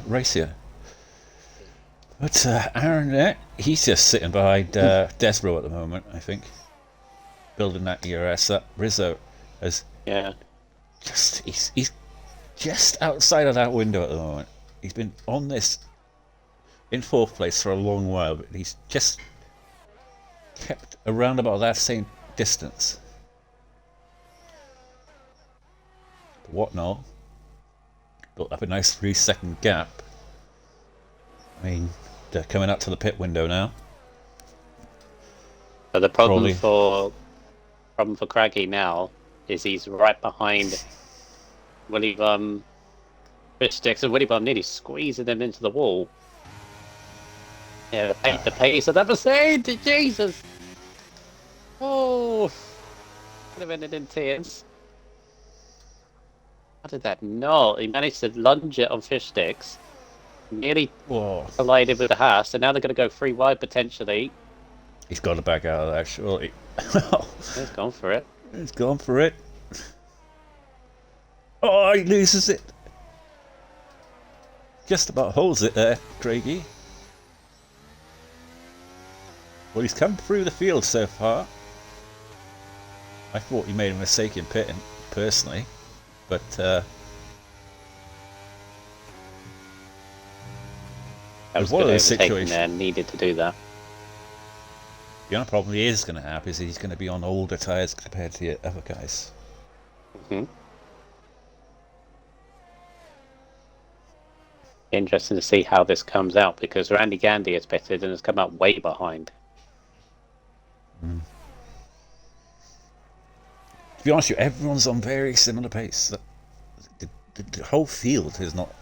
race here. But Aaron, he's just sitting behind Desbro at the moment, I think, building that ERS up. Rizzo has he's just outside of that window at the moment. He's been on this in 4th place for a long while, but he's just kept around about that same distance. What now? Built up a nice 3-second gap. I mean, they're coming up to the pit window now. But the problem for Craigie now is he's right behind Willie Bum, Rich Dixon. Willie Bum nearly squeezing them into the wall. Yeah, the pace of that Mercedes, Jesus! Oh, could have ended in tears. How did that not? He managed to lunge it on fish sticks, nearly Whoa. collided with the Haas, and now they're going to go 3 wide potentially. He's got to back out of that, surely. He's gone for it. He's gone for it. Oh, he loses it. Just about holds it there, Craigie. Well, he's come through the field so far. I thought he made a mistake in pitting, personally. But, That was one of good those overtaking situations. there, needed to do that. The only problem he is going to have is he's going to be on older tyres compared to the other guys. Interesting to see how this comes out, because Randy Gandy has pitted and has come out way behind. To be honest with you, everyone's on very similar pace. The whole field has not,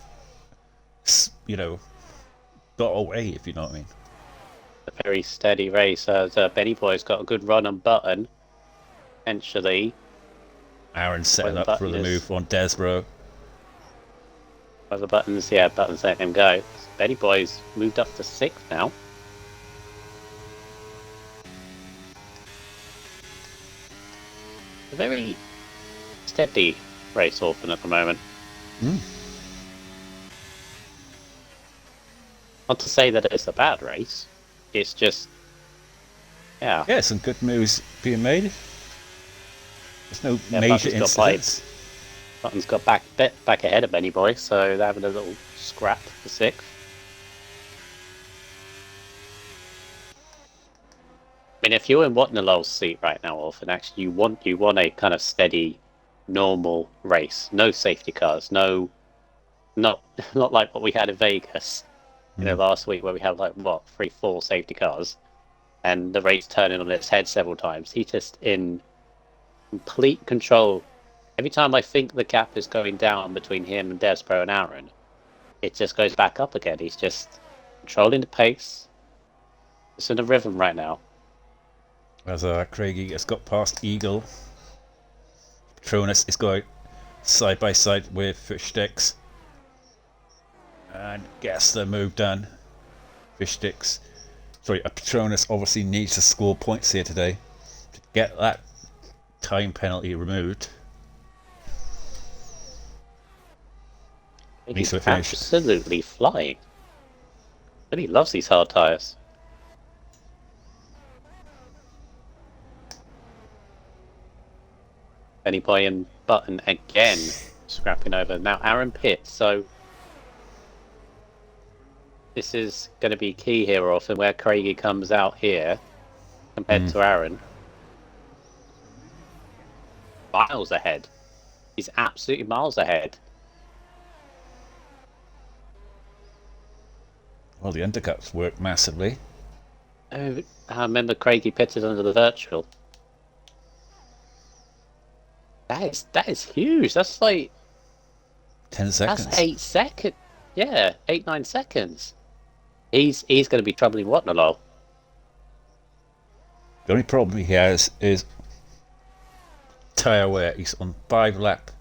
got away, if you know what I mean. A very steady race as Benny Boy's got a good run on Button. Potentially, Aaron's setting Well, up for Button the is- move on Desbro. well, the Buttons, yeah, Button's letting him go. Benny Boy's moved up to 6th now. A very steady race orphan at the moment. Not to say that it's a bad race. It's just, yeah. Yeah, some good moves being made. There's no Yeah, major Button's got incidents. Button's got back ahead of Benny Boy, so they're having a little scrap for 6th. I mean, if you're in Watnalow's seat right now, Orphan, actually, you want a kind of steady, normal race. No safety cars. Not like what we had in Vegas, last week where we had 3, 4 safety cars, and the race turning on its head several times. He's just in complete control. Every time I think the gap is going down between him and Despro and Aaron, it just goes back up again. He's just controlling the pace. It's in a rhythm right now. As Craigie has got past Eagle. Patronus is going side by side with Fish Sticks. And gets the move done. Fish Sticks. Sorry, Patronus obviously needs to score points here today to get that time penalty removed. He's Needs to finish. absolutely flying. But he loves these hard tyres. Benny Boy and Button again scrapping over. Now Aaron Pitt, so this is going to be key here often where Craigie comes out here compared to Aaron. Miles ahead. He's absolutely miles ahead. Well, the undercuts work massively. Oh, I remember Craigie pitted under the virtual. That is huge. That's like 10 seconds. That's 8 seconds. Yeah, 8-9 seconds. He's going to be troubling Watnalow. The only problem he has is tyre wear. He's on 5 lap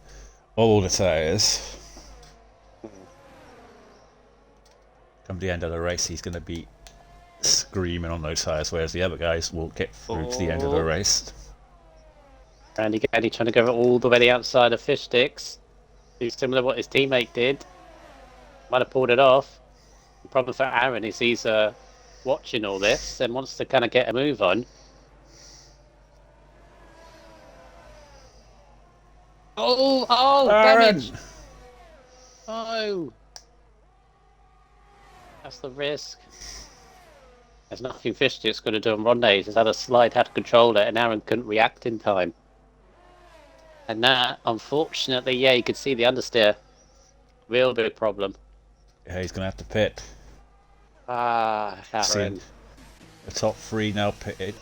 older tyres. Come the end of the race, he's going to be screaming on those tyres, whereas the other guys will get through to the end of the race. Randy Gandy trying to go all the way outside of Fish Sticks. Do similar to what his teammate did. Might have pulled it off. The problem for Aaron is he's watching all this and wants to kind of get a move on. Oh, Aaron! damage! Oh! That's the risk. There's nothing Fish Sticks going to do on Ronde. He's had a slide, had to control it, and Aaron couldn't react in time. And that, unfortunately, yeah, you could see the understeer. Real big problem. Yeah, he's going to have to pit. Ah, Aaron. Seeing the top 3 now pitted.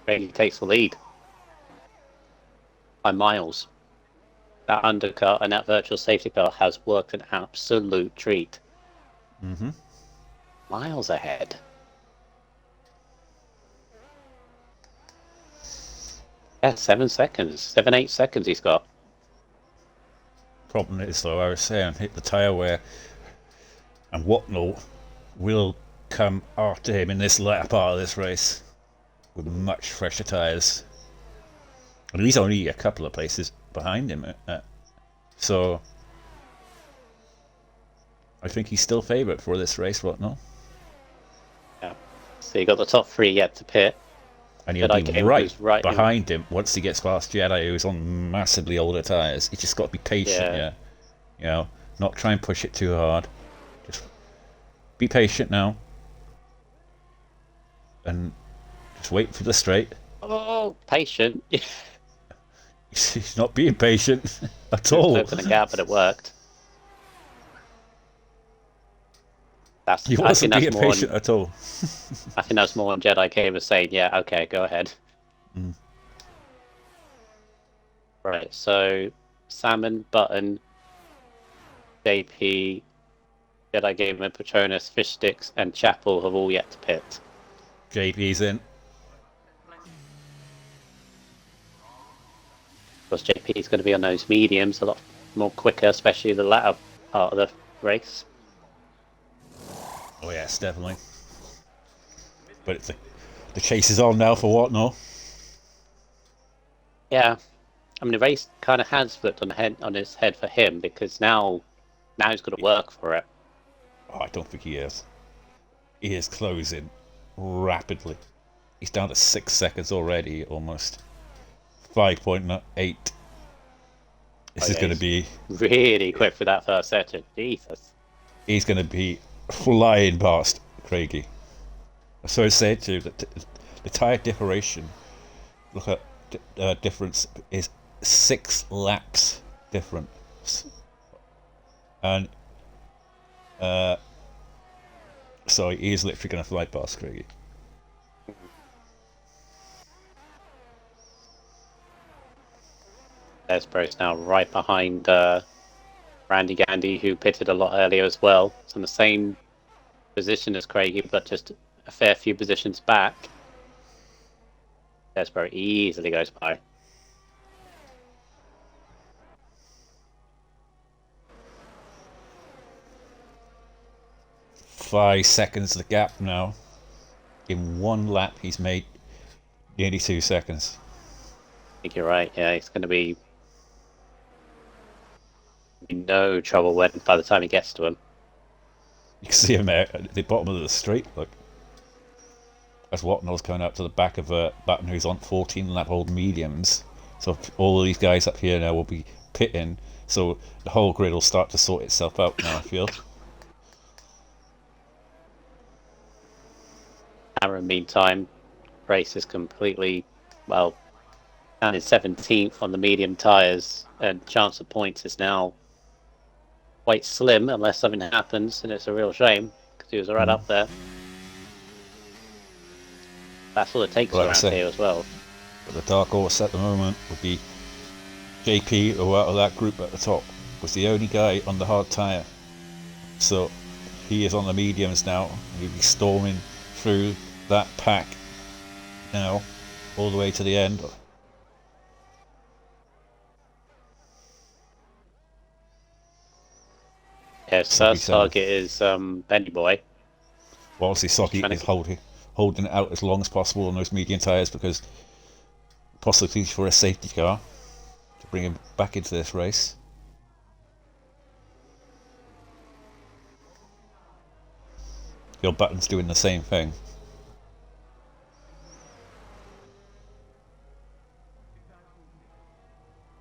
Really takes the lead. By miles. that undercut and that virtual safety car has worked an absolute treat. Mm-hmm. Miles ahead. Yeah, 7 seconds. 7, 8 seconds he's got. Problem is, though, I was saying, hit the tyre wear, and Watnell will come after him in this latter part of this race with much fresher tyres. And he's only a couple of places behind him. So I think he's still favourite for this race, Watnell. Yeah. So you got the top 3 yet to pit. And he'll be right behind him once he gets past Jeddah, who's on massively older tyres. He's just got to be patient, yeah. You know, not try and push it too hard. Just be patient now. And just wait for the straight. Oh, patient. He's not being patient at all. Open a gap, but it worked. He wasn't being patient at all. I think that's more when Jedi came was saying, yeah, okay, go ahead. Mm. Right, so Salmon, Button, JP, Jedi Gamer, Patronus, Fish Sticks, and Chapel have all yet to pit. JP's in. Of course, JP is going to be on those mediums a lot more quicker, especially the latter part of the race. Oh yes, definitely. But it's the chase is on now for Watnell. Yeah, I mean the race kind of has flipped on his head for him because now he's got to work for it. Oh, I don't think he is. He is closing rapidly. He's down to 6 seconds already, almost 5.8. This is going to be really quick for that first section. Jesus, he's going to be flying past Craigie. So I say to you that the tyre differentiation, look at difference is 6 laps difference, and so he is literally going to fly past Craigie. Desborough's now right behind Randy Gandy, who pitted a lot earlier as well. It's in the same position as Craigie, but just a fair few positions back. Desborough easily goes by. Five seconds the gap now. In one lap, he's made nearly 2 seconds. I think you're right. Yeah, it's going to be no trouble by the time he gets to him. You can see him there at the bottom of the straight, look. As Watnell's coming out to the back of Button, who's on 14 lap old mediums. So all of these guys up here now will be pitting, so the whole grid will start to sort itself out now, I feel. Aaron, meantime, race is completely, well, and is 17th on the medium tyres, and chance of points is now quite slim unless something happens, and it's a real shame because he was right up there. That's all it takes around here as well. But the dark horse at the moment would be JP, who out of that group at the top was the only guy on the hard tyre. So he is on the mediums now. He'll be storming through that pack now, all the way to the end. Yeah, his first target is Benny Boy. Well, obviously Soggy is holding it out as long as possible on those medium tyres because possibly for a safety car to bring him back into this race. Your Button's doing the same thing.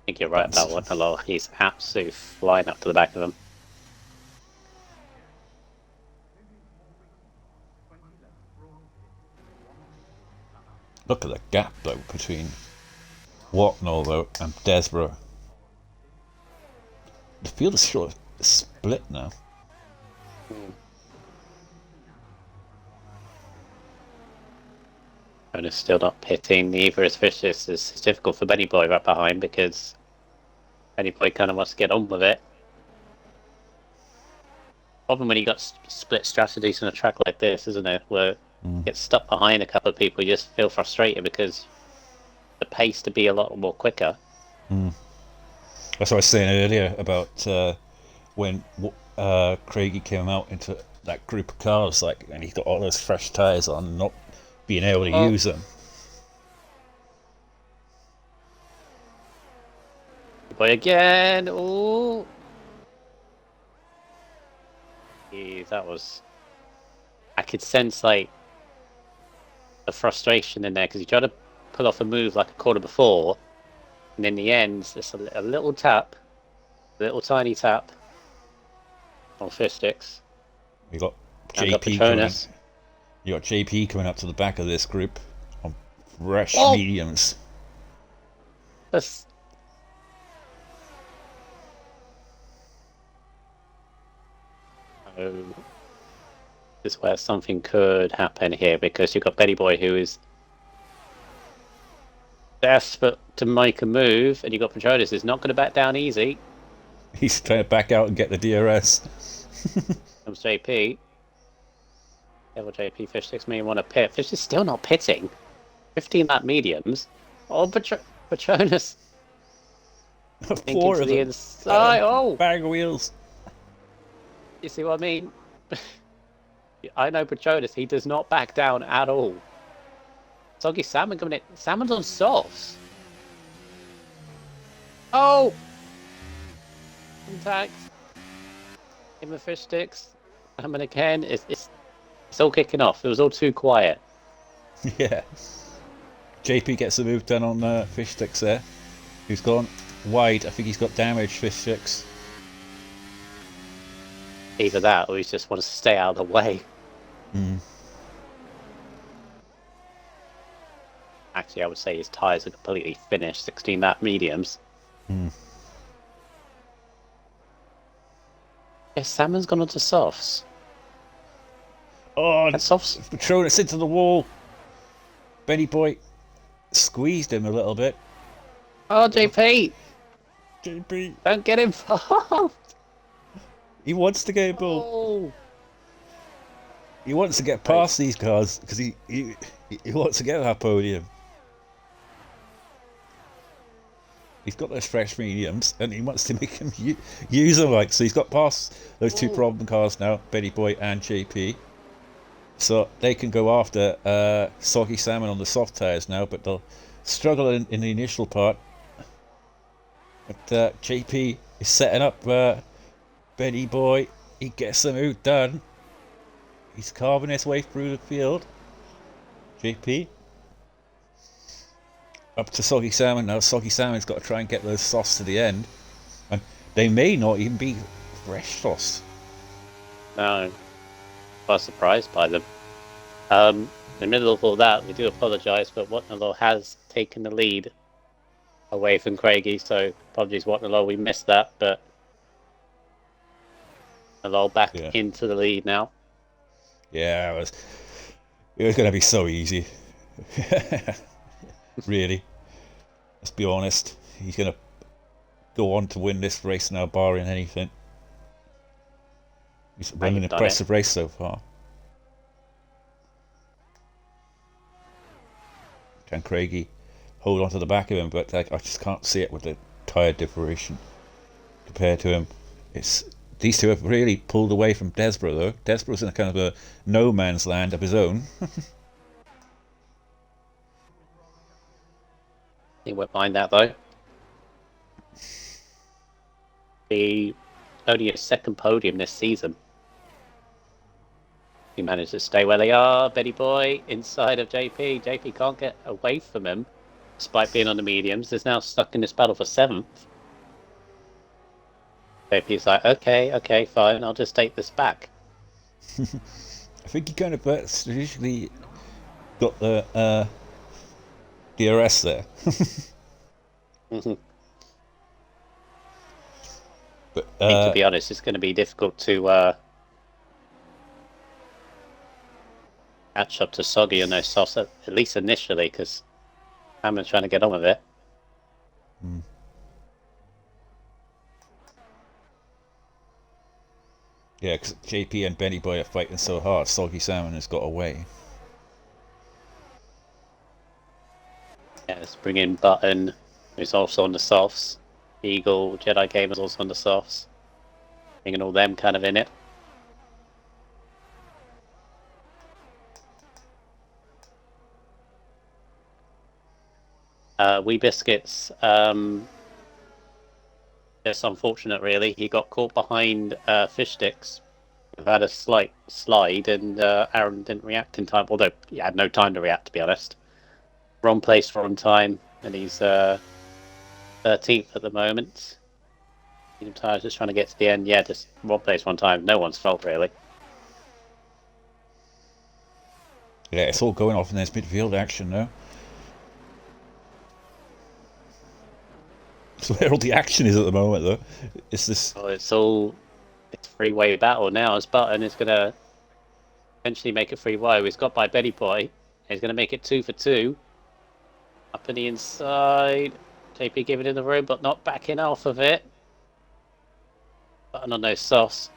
I think you're right about one. Hello, he's absolutely flying up to the back of him. Look at the gap though between Watnell though and Desborough. The field is sort of split now. And it's still not pitting. Neither is Vicious. It's difficult for Benny Boy right behind because Benny Boy kind of wants to get on with it. Problem when you got split strategies on a track like this, isn't it? Where you get stuck behind a couple of people, you just feel frustrated because the pace to be a lot more quicker. That's what I was saying earlier about when Craigie came out into that group of cars, like, and he got all those fresh tyres on, not being able to use them. Boy again. Ooh. Yeah, that was. I could sense like the frustration in there because he tried to pull off a move like a quarter before, and in the end, it's a little tap, a little tiny tap on fish sticks. You got And got JP coming. Petronas. You got JP coming up to the back of this group on fresh mediums. That's. So, this is where something could happen here because you've got Benny Boy who is desperate to make a move, and you've got Petronas who's not going to back down easy. He's trying to back out and get the DRS. Comes JP. Devil JP, Fish 6 million want to pit. Fish is still not pitting. 15 lap mediums. Oh, Petronas. 4 of the them. inside. Oh! Bag of wheels. You see what I mean? I know Petronas, he does not back down at all. Soggy Salmon coming in. Salmon's on softs. Oh! Contact. Give him a fish sticks. Salmon again. It's all kicking off. It was all too quiet. Yeah. JP gets a move done on fish sticks there. He's gone wide. I think he's got damaged fish sticks. Either that or he just wants to stay out of the way. Actually, I would say his tyres are completely finished. 16 lap mediums. Yeah, Salmon's gone onto softs. Oh, and softs. Petronas into the wall. Benny Boy squeezed him a little bit. Oh, JP! JP. Don't get involved! He wants to get involved. Oh. He wants to get past these cars because he wants to get that podium. He's got those fresh mediums and he wants to make him use them, like, so he's got past those two problem cars now, Benny Boy and JP. So they can go after Soggy Salmon on the soft tyres now, but they'll struggle in the initial part. But JP is setting up Benny Boy. He gets the move done. He's carving his way through the field. JP. Up to Soggy Salmon now. Soggy Salmon's got to try and get those softs to the end. And they may not even be fresh softs. No. I was surprised by them. In the middle of all that, we do apologise, but Watnalor has taken the lead away from Craigie, so apologies Watnalor, we missed that, but Watnalor back into the lead now. Yeah, it was going to be so easy. Really. Let's be honest. He's going to go on to win this race now, barring anything. He's run an impressive race so far. Can Craigie hold on to the back of him, but I just can't see it with the tyre differentiation compared to him. These two have really pulled away from Desborough, though. Desborough's in a kind of a no man's land of his own. He won't mind that, though. Only his second podium this season. He managed to stay where they are. Benny Boy inside of JP. JP can't get away from him, despite being on the mediums. He's now stuck in this battle for 7th. JP's like, okay, fine. I'll just take this back. I think he kind of strategically got the DRS there. But I think, to be honest, it's going to be difficult to catch up to Soggy on those softs, at least initially, because Hammond's trying to get on with it. Yeah, because JP and Benny Boy are fighting so hard, Soggy Salmon has got away. Yeah, let's bring in Button, who's also on the softs. Eagle, Jedi Gamer's also on the softs. Bringing all them kind of in it. Wee Biscuits, it's unfortunate really. He got caught behind Fish Sticks. We've had a slight slide and Aaron didn't react in time, although he had no time to react, to be honest. Wrong place, wrong time, and he's 13th at the moment. Medium Tire's just trying to get to the end. Yeah, just wrong place, wrong time. No one's fault, really. Yeah, it's all going off in this midfield action now. That's where all the action is at the moment, though. It's this. Oh, it's three-way battle now. As Button is going to eventually make it 3-way. He's got by Betty Boy. He's going to make it 2 for 2. Up in the inside. JP giving in the room, but not backing off of it. Button on those softs.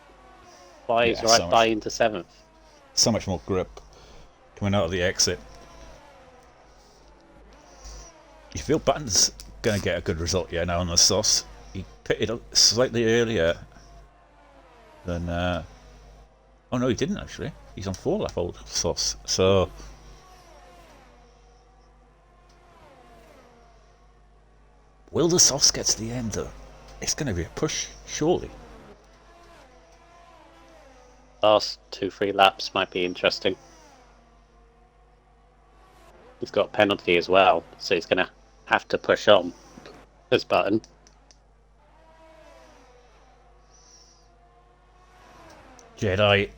Flies right by into 7th. So much more grip coming out of the exit. You feel Button's going to get a good result here now on the sauce. He pitted up slightly earlier than... Oh no, he didn't actually. He's on 4 lap old sauce. So... Will the sauce get to the end though? It's going to be a push, surely. Last 2-3 laps might be interesting. He's got penalty as well, so he's going to have to push on this Button. Jedi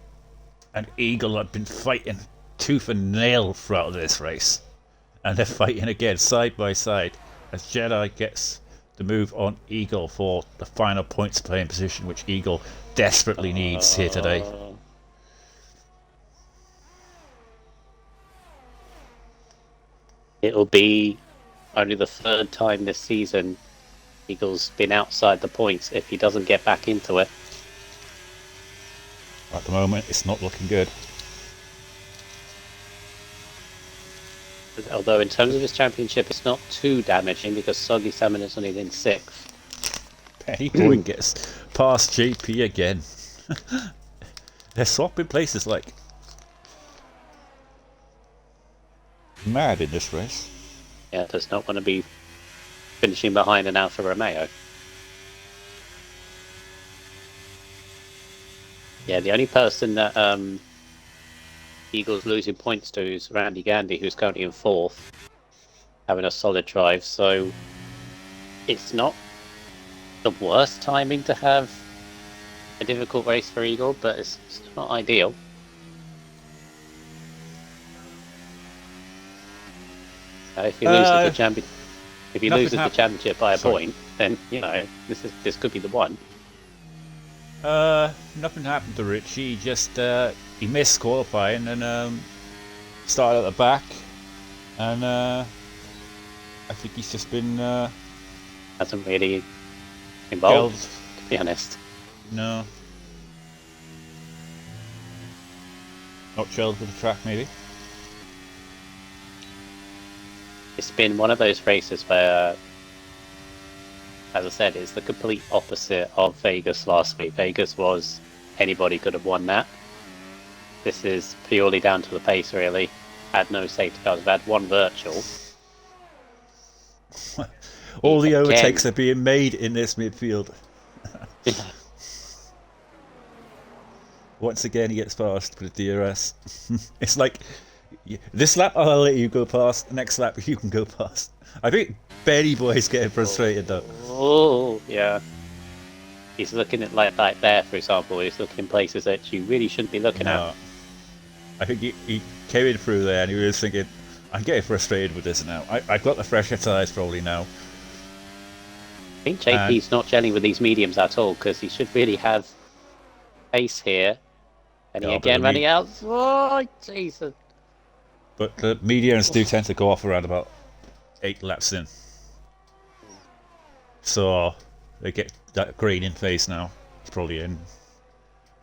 and Eagle have been fighting tooth and nail throughout this race. And they're fighting again side by side as Jedi gets the move on Eagle for the final points playing position, which Eagle desperately needs here today. It'll be only the 3rd time this season Eagle's been outside the points if he doesn't get back into it. At the moment, it's not looking good. Although in terms of his championship, it's not too damaging because Soggy Salmon is only in 6th. Penny Boy gets past JP again. They're swapping places like mad in this race. Yeah, does not want to be finishing behind an Alfa Romeo. Yeah, the only person that Eagles losing points to is Randy Gandy, who's currently in 4th, having a solid drive. So it's not the worst timing to have a difficult race for Eagle, but it's not ideal. If he loses the champion, if he loses the championship by a point, then you know this could be the one. Nothing happened to Rich. He just he missed qualifying and started at the back, and I think he's just been hasn't really involved, to be honest. No, not gelled with the track, maybe. It's been one of those races where, as I said, it's the complete opposite of Vegas last week. Vegas was anybody could have won that. This is purely down to the pace, really. Had no safety cars. We've had one virtual. All the overtakes are being made in this midfield. Once again, he gets past with DRS. It's like, this lap I'll let you go past, the next lap you can go past. I think Benny Boy's getting frustrated though. Oh, yeah. He's looking at like there, for example. He's looking in places that you really shouldn't be looking at. I think he came in through there and he was thinking, I'm getting frustrated with this now. I've got the fresher tyres probably now. I think JP's not gelling with these mediums at all because he should really have pace here. And he again running out. Oh, Jesus. But the mediums do tend to go off around about 8 laps in. So they get that green in phase now. He's probably in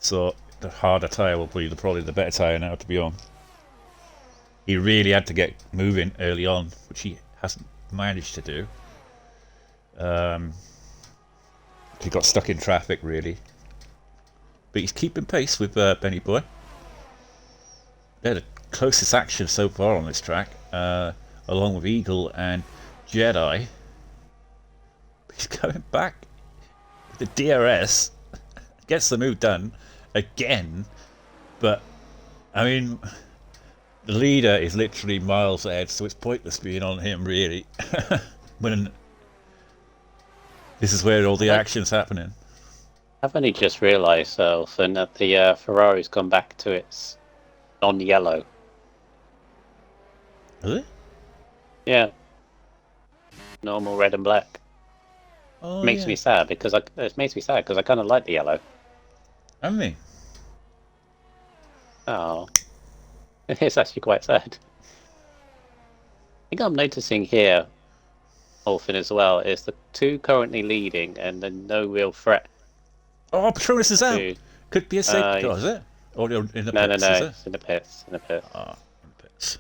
So the harder tyre will be probably the better tyre now to be on. He really had to get moving early on, which he hasn't managed to do. He got stuck in traffic, really. But he's keeping pace with Benny Boy. They're the closest action so far on this track, along with Eagle and Jedi. He's coming back. The DRS gets the move done again, but I mean, the leader is literally miles ahead, so it's pointless being on him, really. When this is where all the action's happening. I've only just realised, Elson, that the Ferrari's gone back to its non-yellow. Really? Yeah. Normal red and black. Oh, Makes me sad because I kind of like the yellow. Haven't they? Oh, it's actually quite sad. I think I'm noticing here, Olfin as well, is the two currently leading and then no real threat. Oh, Patronus is out. to- Could be a safety car, is it? Or in the No, pits, no, is it? it's in the pits. In the pits. Ah, in the pits.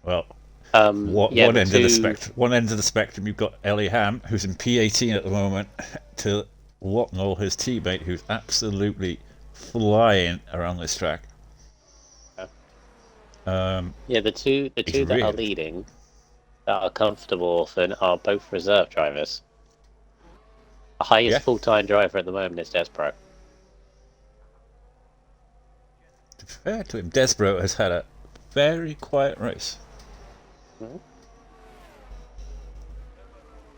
Well, Yeah, one the end of the two- spectrum. One end of the spectrum, you've got Ellie Ham, who's in P18 at the moment, to Watnall, his teammate, who's absolutely flying around this track. Yeah, the two that are really- leading, that are comfortable often, are both reserve drivers. The highest Yeah. full-time driver at the moment is Despro. To be fair to him, Desbro has had a very quiet race.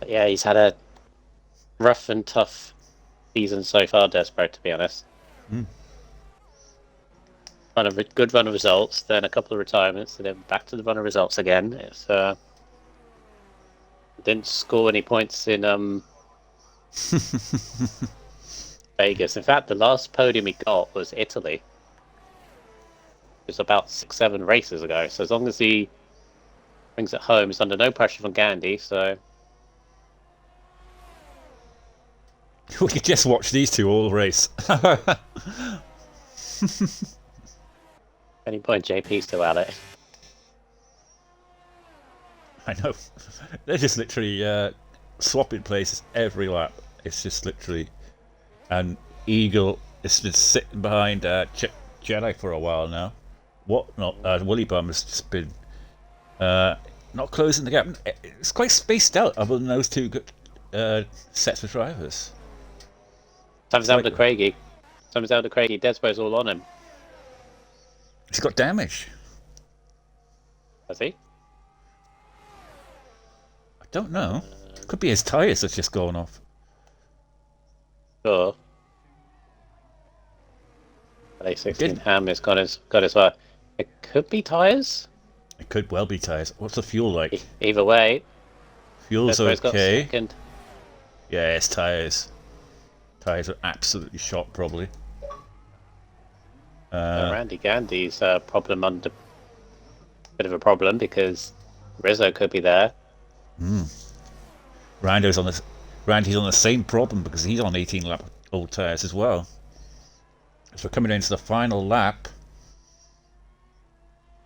But yeah, he's had a rough and tough season so far, Despro, to be honest. Good run of results, then a couple of retirements, and then back to the run of results again. It's didn't score any points in Vegas. In fact, the last podium he got was Italy. It was about 6-7 races ago. So as long as he brings it home, he's under no pressure from Gandhi. So We could just watch these two all race. any point, JP's still at it. I know. They're just literally swapping places every lap. It's just literally... And Eagle has been sitting behind Jedi for a while now. Woolly Bum has just been not closing the gap. It's quite spaced out other than those two sets of drivers. Something's out to Craigie. Despo's all on him. He's got damage. Has he? I don't know. Could be his tyres that's just gone off. Sure. A16 Ham has got his well. It could be tyres. It could well be tyres. What's the fuel like? Either way, Fuel's Despo's got okay. second. Yeah, it's tyres. Tyres are absolutely shot, probably. Randy Gandhi's bit of a problem because Rizzo could be there. Randy's on the same problem because he's on 18 lap old tyres as well. As we're coming into the final lap.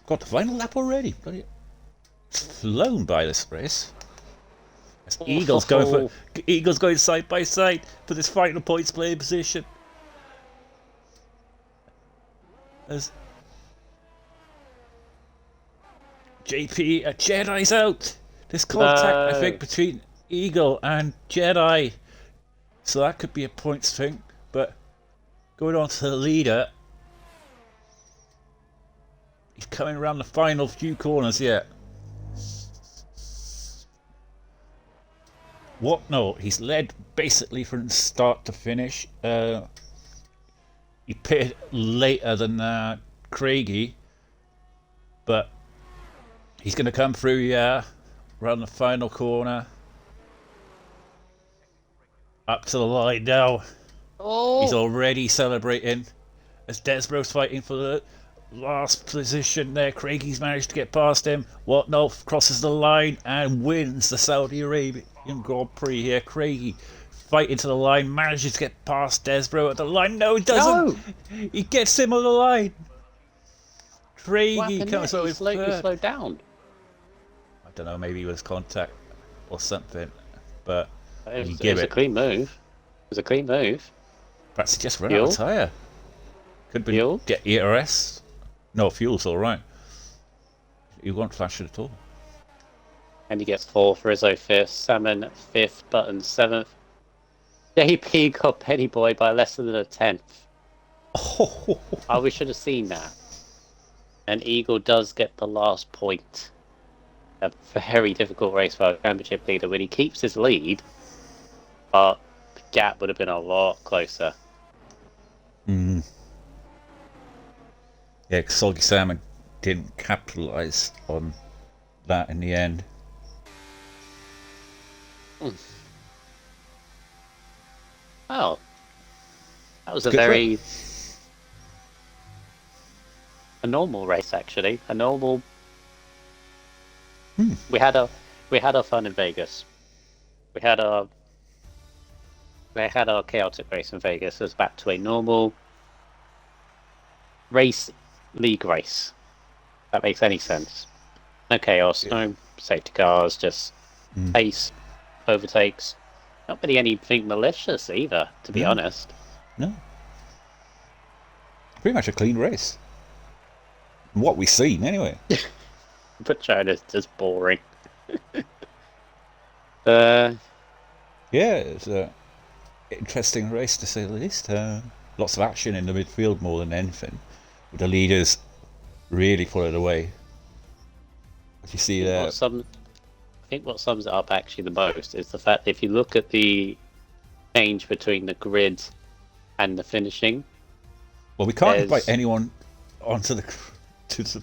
God, the final lap already. It's flown by this race. As Eagle's going side by side for this final points play position. As JP, Jedi's out. There's contact, I think, between Eagle and Jedi. So that could be a points thing. But going on to the leader. He's coming around the final few corners yet. What? No, he's led basically from start to finish. He pitted later than Craigie, but he's going to come through, around the final corner. Up to the line now. Oh, He's already celebrating as Desbro's fighting for the last position there. Craigie's managed to get past him. What? No, crosses the line and wins the Saudi Arabian Grand Prix here. Craigie fighting to the line, manages to get past Desbro at the line. No, he doesn't. No! He gets him on the line. What Craigie happened comes there? up He with slowed third. down. I don't know, maybe it was contact or something, but It you was, it give was a it. clean move. It was a clean move. Perhaps he just ran out Fuel? of tyre. Could have been Fuel? get ERS. No, fuel's all right. You won't flash it at all. And he gets 4th, Rizzo 5th, Salmon 5th, Button 7th. JP got Penny Boy by less than a 10th. Oh, Oh, we should have seen that. And Eagle does get the last point. A very difficult race for a championship leader when he keeps his lead, but the gap would have been a lot closer. Yeah, Soggy Salmon didn't capitalise on that in the end. Oh, that was a Good very a normal race actually. A normal. We had our fun in Vegas. We had our chaotic race in Vegas. It was back to a normal race, league race. If that makes any sense. No chaos, no safety cars, just pace, overtakes. Not really anything malicious either, to be honest. No. Pretty much a clean race. What we've seen, anyway. But China's just boring. Uh, Yeah, it's an interesting race to say the least. Lots of action in the midfield more than anything, with the leaders really pulling away. What you see there? I think what sums it up actually the most is the fact that if you look at the change between the grid and the finishing. Well, we can't invite anyone onto the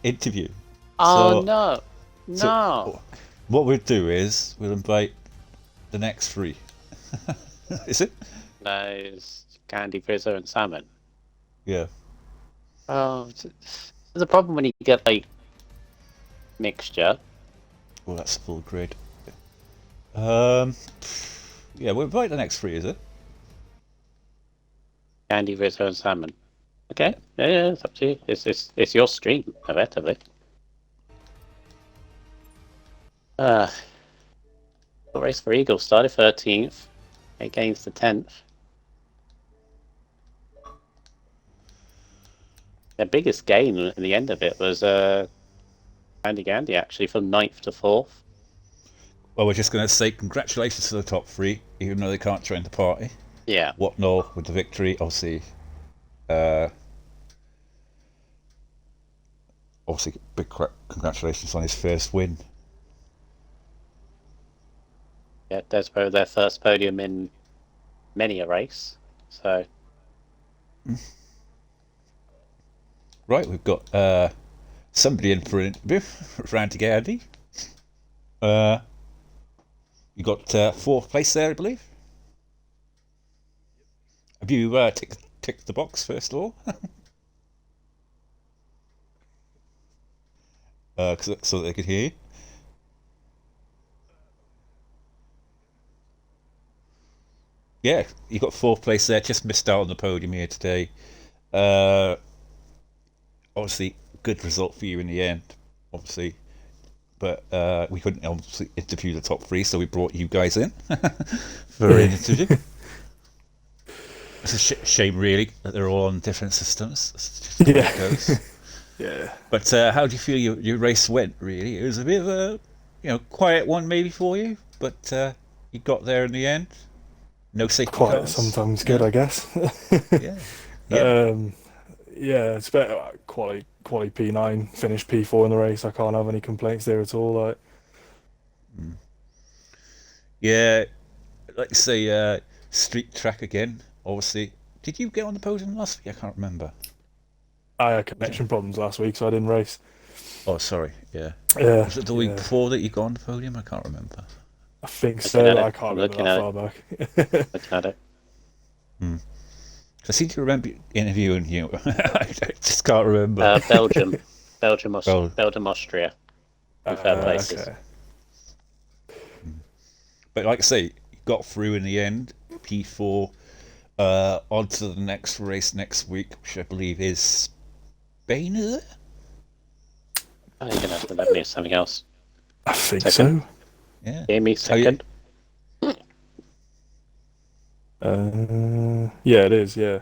interview. Oh So- no! so what we'll do is we'll invite the next three. Is it? There's Candy, Rizzo, and Salmon. Yeah. Oh, there's a problem when you get like mixture. Well, that's full grid. Yeah, we'll invite the next three, is it? Candy, Rizzo, and Salmon. Okay, yeah, it's up to you. It's your stream, effectively. The race for Eagles started 13th, against the 10th. Their biggest gain in the end of it was Andy Gandy actually from 9th to 4th. Well, we're just going to say congratulations to the top three, even though they can't join the party. Yeah. Whatnot with the victory, obviously. Obviously, big congratulations on his first win. Yeah, that's probably their first podium in many a race. So Right, we've got somebody in for an interview for Andy Gandy. You got fourth place there, I believe. Have you ticked the box first of all? So they could hear you. Yeah, you got fourth place there. Just missed out on the podium here today. Obviously, good result for you in the end. Obviously, but we couldn't obviously interview the top three, so we brought you guys in for an interview. It's a shame, really, that they're all on different systems. That's just the way it goes. Yeah. But how do you feel your race went? Really, it was a bit of a quiet one maybe for you, but you got there in the end. No safety Quiet cars. sometimes good, I guess. Yeah. Yeah. Yeah, it's better. Quali P9, finished P4 in the race. I can't have any complaints there at all. Like, Yeah, like you say, street track again. Obviously, did you get on the podium last week? I can't remember. I had connection problems last week, so I didn't race. Oh, sorry. Yeah. Yeah, Was it the week yeah. before that you got on the podium? I can't remember. I think Looking so. at But it. I can't I'm remember looking that at far back. Looking at it. I seem to remember interviewing you. I just can't remember. Belgium, Bel- Belgium, Austria, in third places. Okay. But like I say, you got through in the end. P4. On to the next race next week, which I believe is Spain, is it? Oh, you're gonna have to let me know something else. I think Second. so. Yeah. Give me second. Yeah, it is. Yeah.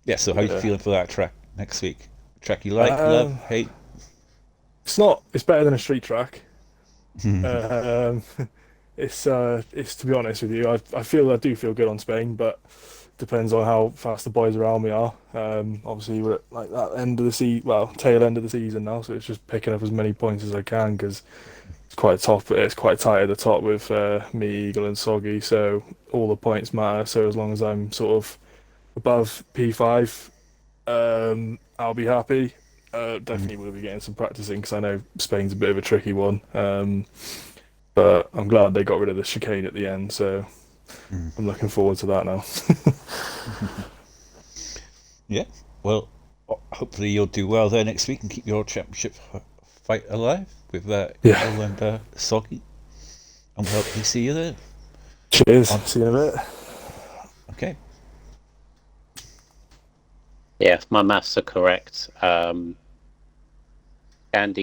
Yeah, so how you Yeah. feeling for that track next week? Track you like, love, hate? It's not. It's better than a street track. Um, it's to be honest with you, I do feel good on Spain, but depends on how fast the boys around me are. Obviously we're at like that end of the tail end of the season now, so it's just picking up as many points as I can because it's quite top. It's quite tight at the top with me, Eagle, and Soggy. So all the points matter. So as long as I'm sort of above P5, I'll be happy. Definitely will be getting some practicing because I know Spain's a bit of a tricky one. But I'm glad they got rid of the chicane at the end, so I'm looking forward to that now. Yeah, well, hopefully you'll do well there next week and keep your championship fight alive with Yeah. Eagle and Soggy. And we'll hopefully see you there. Cheers. See you in a bit. Okay. Yeah, if my maths are correct, Andy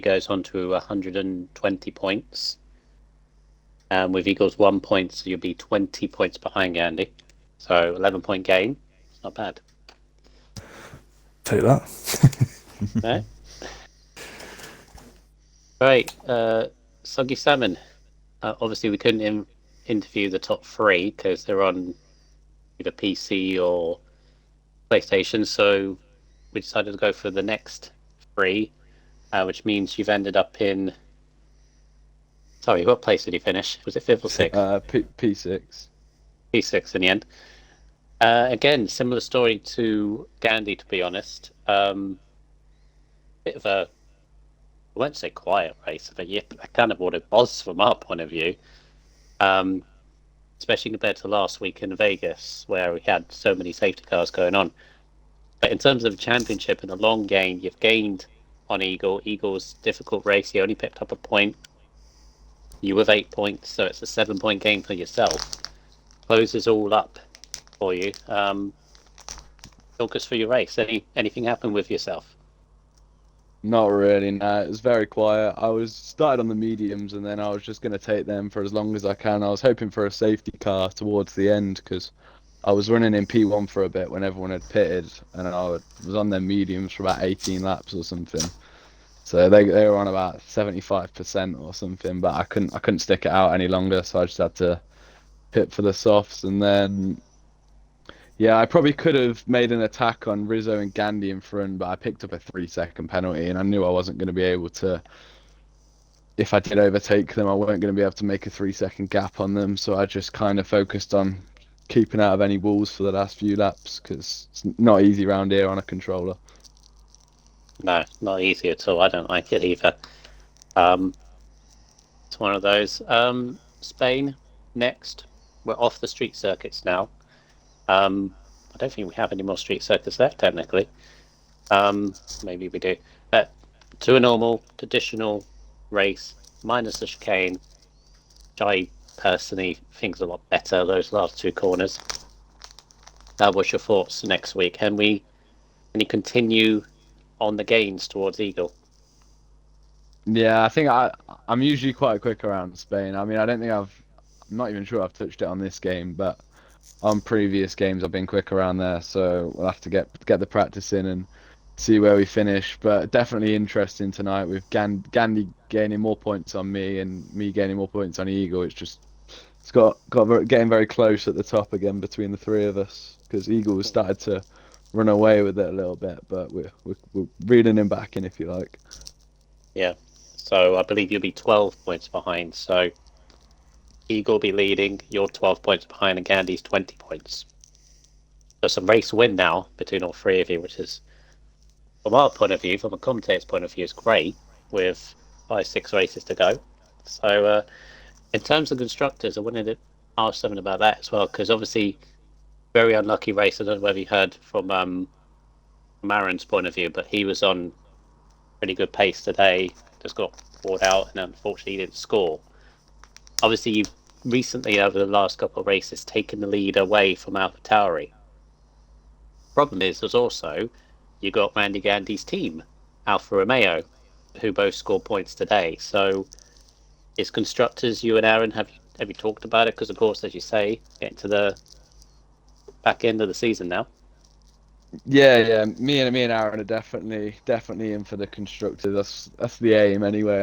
goes on to 120 points. With Eagles 1 point, so you'll be 20 points behind Andy. So 11-point gain. It's not bad. Take that. Right. Right. Soggy Salmon. Obviously, we couldn't interview the top three because they're on either PC or PlayStation. So we decided to go for the next three, which means you've ended up in. Sorry, what place did you finish? Was it fifth or sixth? P6. P6 in the end. Again, similar story to Gandhi, to be honest. Bit of a, I won't say quiet race, but yeah, kind of what it was from our point of view. Especially compared to last week in Vegas, where we had so many safety cars going on. But in terms of the championship and the long game, you've gained on Eagle. Eagle's difficult race, he only picked up a point. You with 8 points, so it's a 7-point game for yourself. Closes all up for you. Talk us through your race. Anything happen with yourself? Not really, no. It was very quiet. I was started on the mediums and then I was just going to take them for as long as I can. I was hoping for a safety car towards the end because I was running in P1 for a bit when everyone had pitted and I was on their mediums for about 18 laps or something. So they were on about 75% or something, but I couldn't stick it out any longer, so I just had to pit for the softs. And then yeah, I probably could have made an attack on Rizzo and Gandhi in front, but I picked up a 3-second penalty and I knew I wasn't going to be able to, if I did overtake them, I weren't going to be able to make a 3-second gap on them, so I just kind of focused on keeping out of any walls for the last few laps because it's not easy around here on a controller. No, not easy at all. I don't like it either. It's one of those. Spain next. We're off the street circuits now. I don't think we have any more street circuits left, technically. Maybe we do. But to a normal, traditional race, minus the chicane, which I personally think is a lot better, those last two corners. What's your thoughts next week? Can you continue on the gains towards Eagle? Yeah, I think I'm usually quite quick around Spain. I mean, I'm not even sure I've touched it on this game, but on previous games I've been quick around there, so we'll have to get the practice in and see where we finish. But definitely interesting tonight with Gandhi gaining more points on me and me gaining more points on Eagle. It's getting very close at the top again between the three of us because Eagle has started to run away with it a little bit, but we're reeling him back in, if you like. Yeah. So I believe you'll be 12 points behind. So Eagle will be leading. You're 12 points behind, and Gandhi's 20 points. So some race win now between all three of you, which is, from our point of view, from a commentator's point of view, is great with 5-6 races to go. So in terms of constructors, I wanted to ask something about that as well, because obviously very unlucky race. I don't know whether you heard from Aaron's point of view, but he was on pretty good pace today. Just got caught out, and unfortunately, he didn't score. Obviously, you've recently, over the last couple of races, taken the lead away from AlphaTauri. Problem is, there's also you got Randy Gandy's team, Alfa Romeo, who both scored points today. So, it's constructors. You and Aaron, have you talked about it? Because of course, as you say, getting to the back end of the season now. Yeah. Me and Aaron are definitely in for the constructor. That's the aim anyway.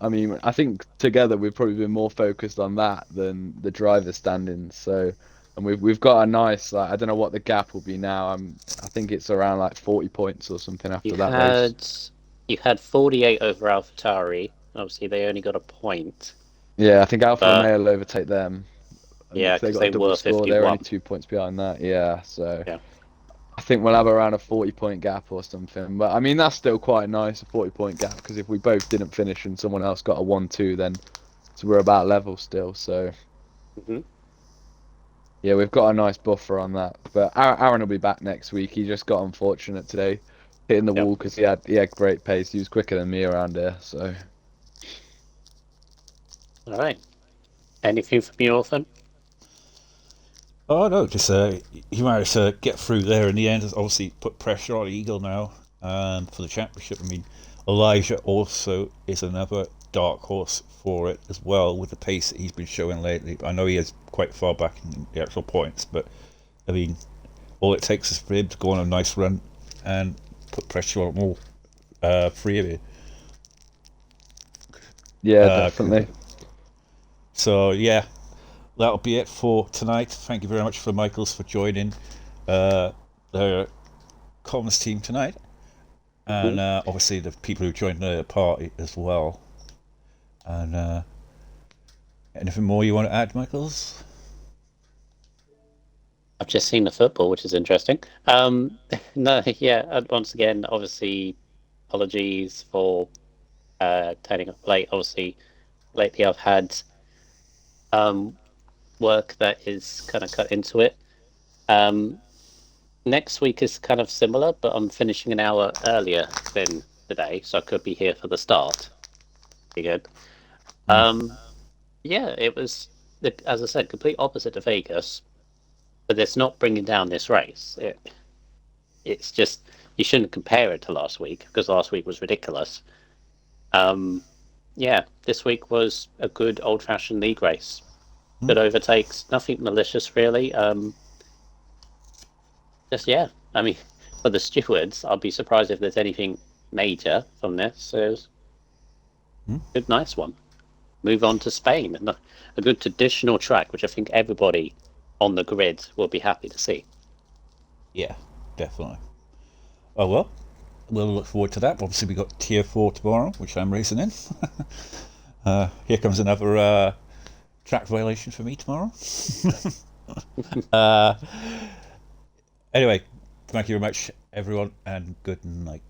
I mean, I think together we've probably been more focused on that than the driver standings. So, and we've got a nice, like, I don't know what the gap will be now. I think it's around like 40 points or something after that race. You had 48 over AlphaTauri. Obviously, they only got a point. Yeah, I think Alfa But- Romeo will overtake them. And Yeah, if they 'cause got they a double were score, they're 51. only 2 points behind that. Yeah, so Yeah. I think we'll have around a 40-point gap or something. But I mean, that's still quite nice, a 40-point gap, because if we both didn't finish and someone else got a 1-2, then so we're about level still. So Mhm. yeah, we've got a nice buffer on that. But Aaron will be back next week. He just got unfortunate today, hitting the wall because he had great pace. He was quicker than me around here. So All right. Anything from you, Orphan? Oh no, just he managed to get through there in the end. Obviously, put pressure on Eagle now for the championship. I mean, Elijah also is another dark horse for it as well, with the pace that he's been showing lately. I know he is quite far back in the actual points, but I mean, all it takes is for him to go on a nice run and put pressure on all three of you. yeah, definitely. So yeah, that'll be it for tonight. Thank you very much for Michaels for joining the comms team tonight, and obviously the people who joined the party as well. And anything more you want to add, Michaels? I've just seen the football, which is interesting. No, yeah. Once again, obviously, apologies for turning up late. Obviously, lately I've had work that is kind of cut into it. Next week is kind of similar, but I'm finishing an hour earlier than today, so I could be here for the start. Be good. Yeah, it was, as I said, complete opposite to Vegas, but it's not bringing down this race. It's just, you shouldn't compare it to last week, because last week was ridiculous. Yeah, this week was a good old-fashioned league race. Good overtakes, nothing malicious really. Just, yeah, I mean, for the stewards, I'll be surprised if there's anything major from this. So it was a good, nice one. Move on to Spain, and a good traditional track, which I think everybody on the grid will be happy to see. Yeah, definitely. Oh well, we'll look forward to that. Obviously, we got Tier 4 tomorrow, which I'm racing in. Here comes another track violation for me tomorrow. Anyway, thank you very much, everyone, and good night.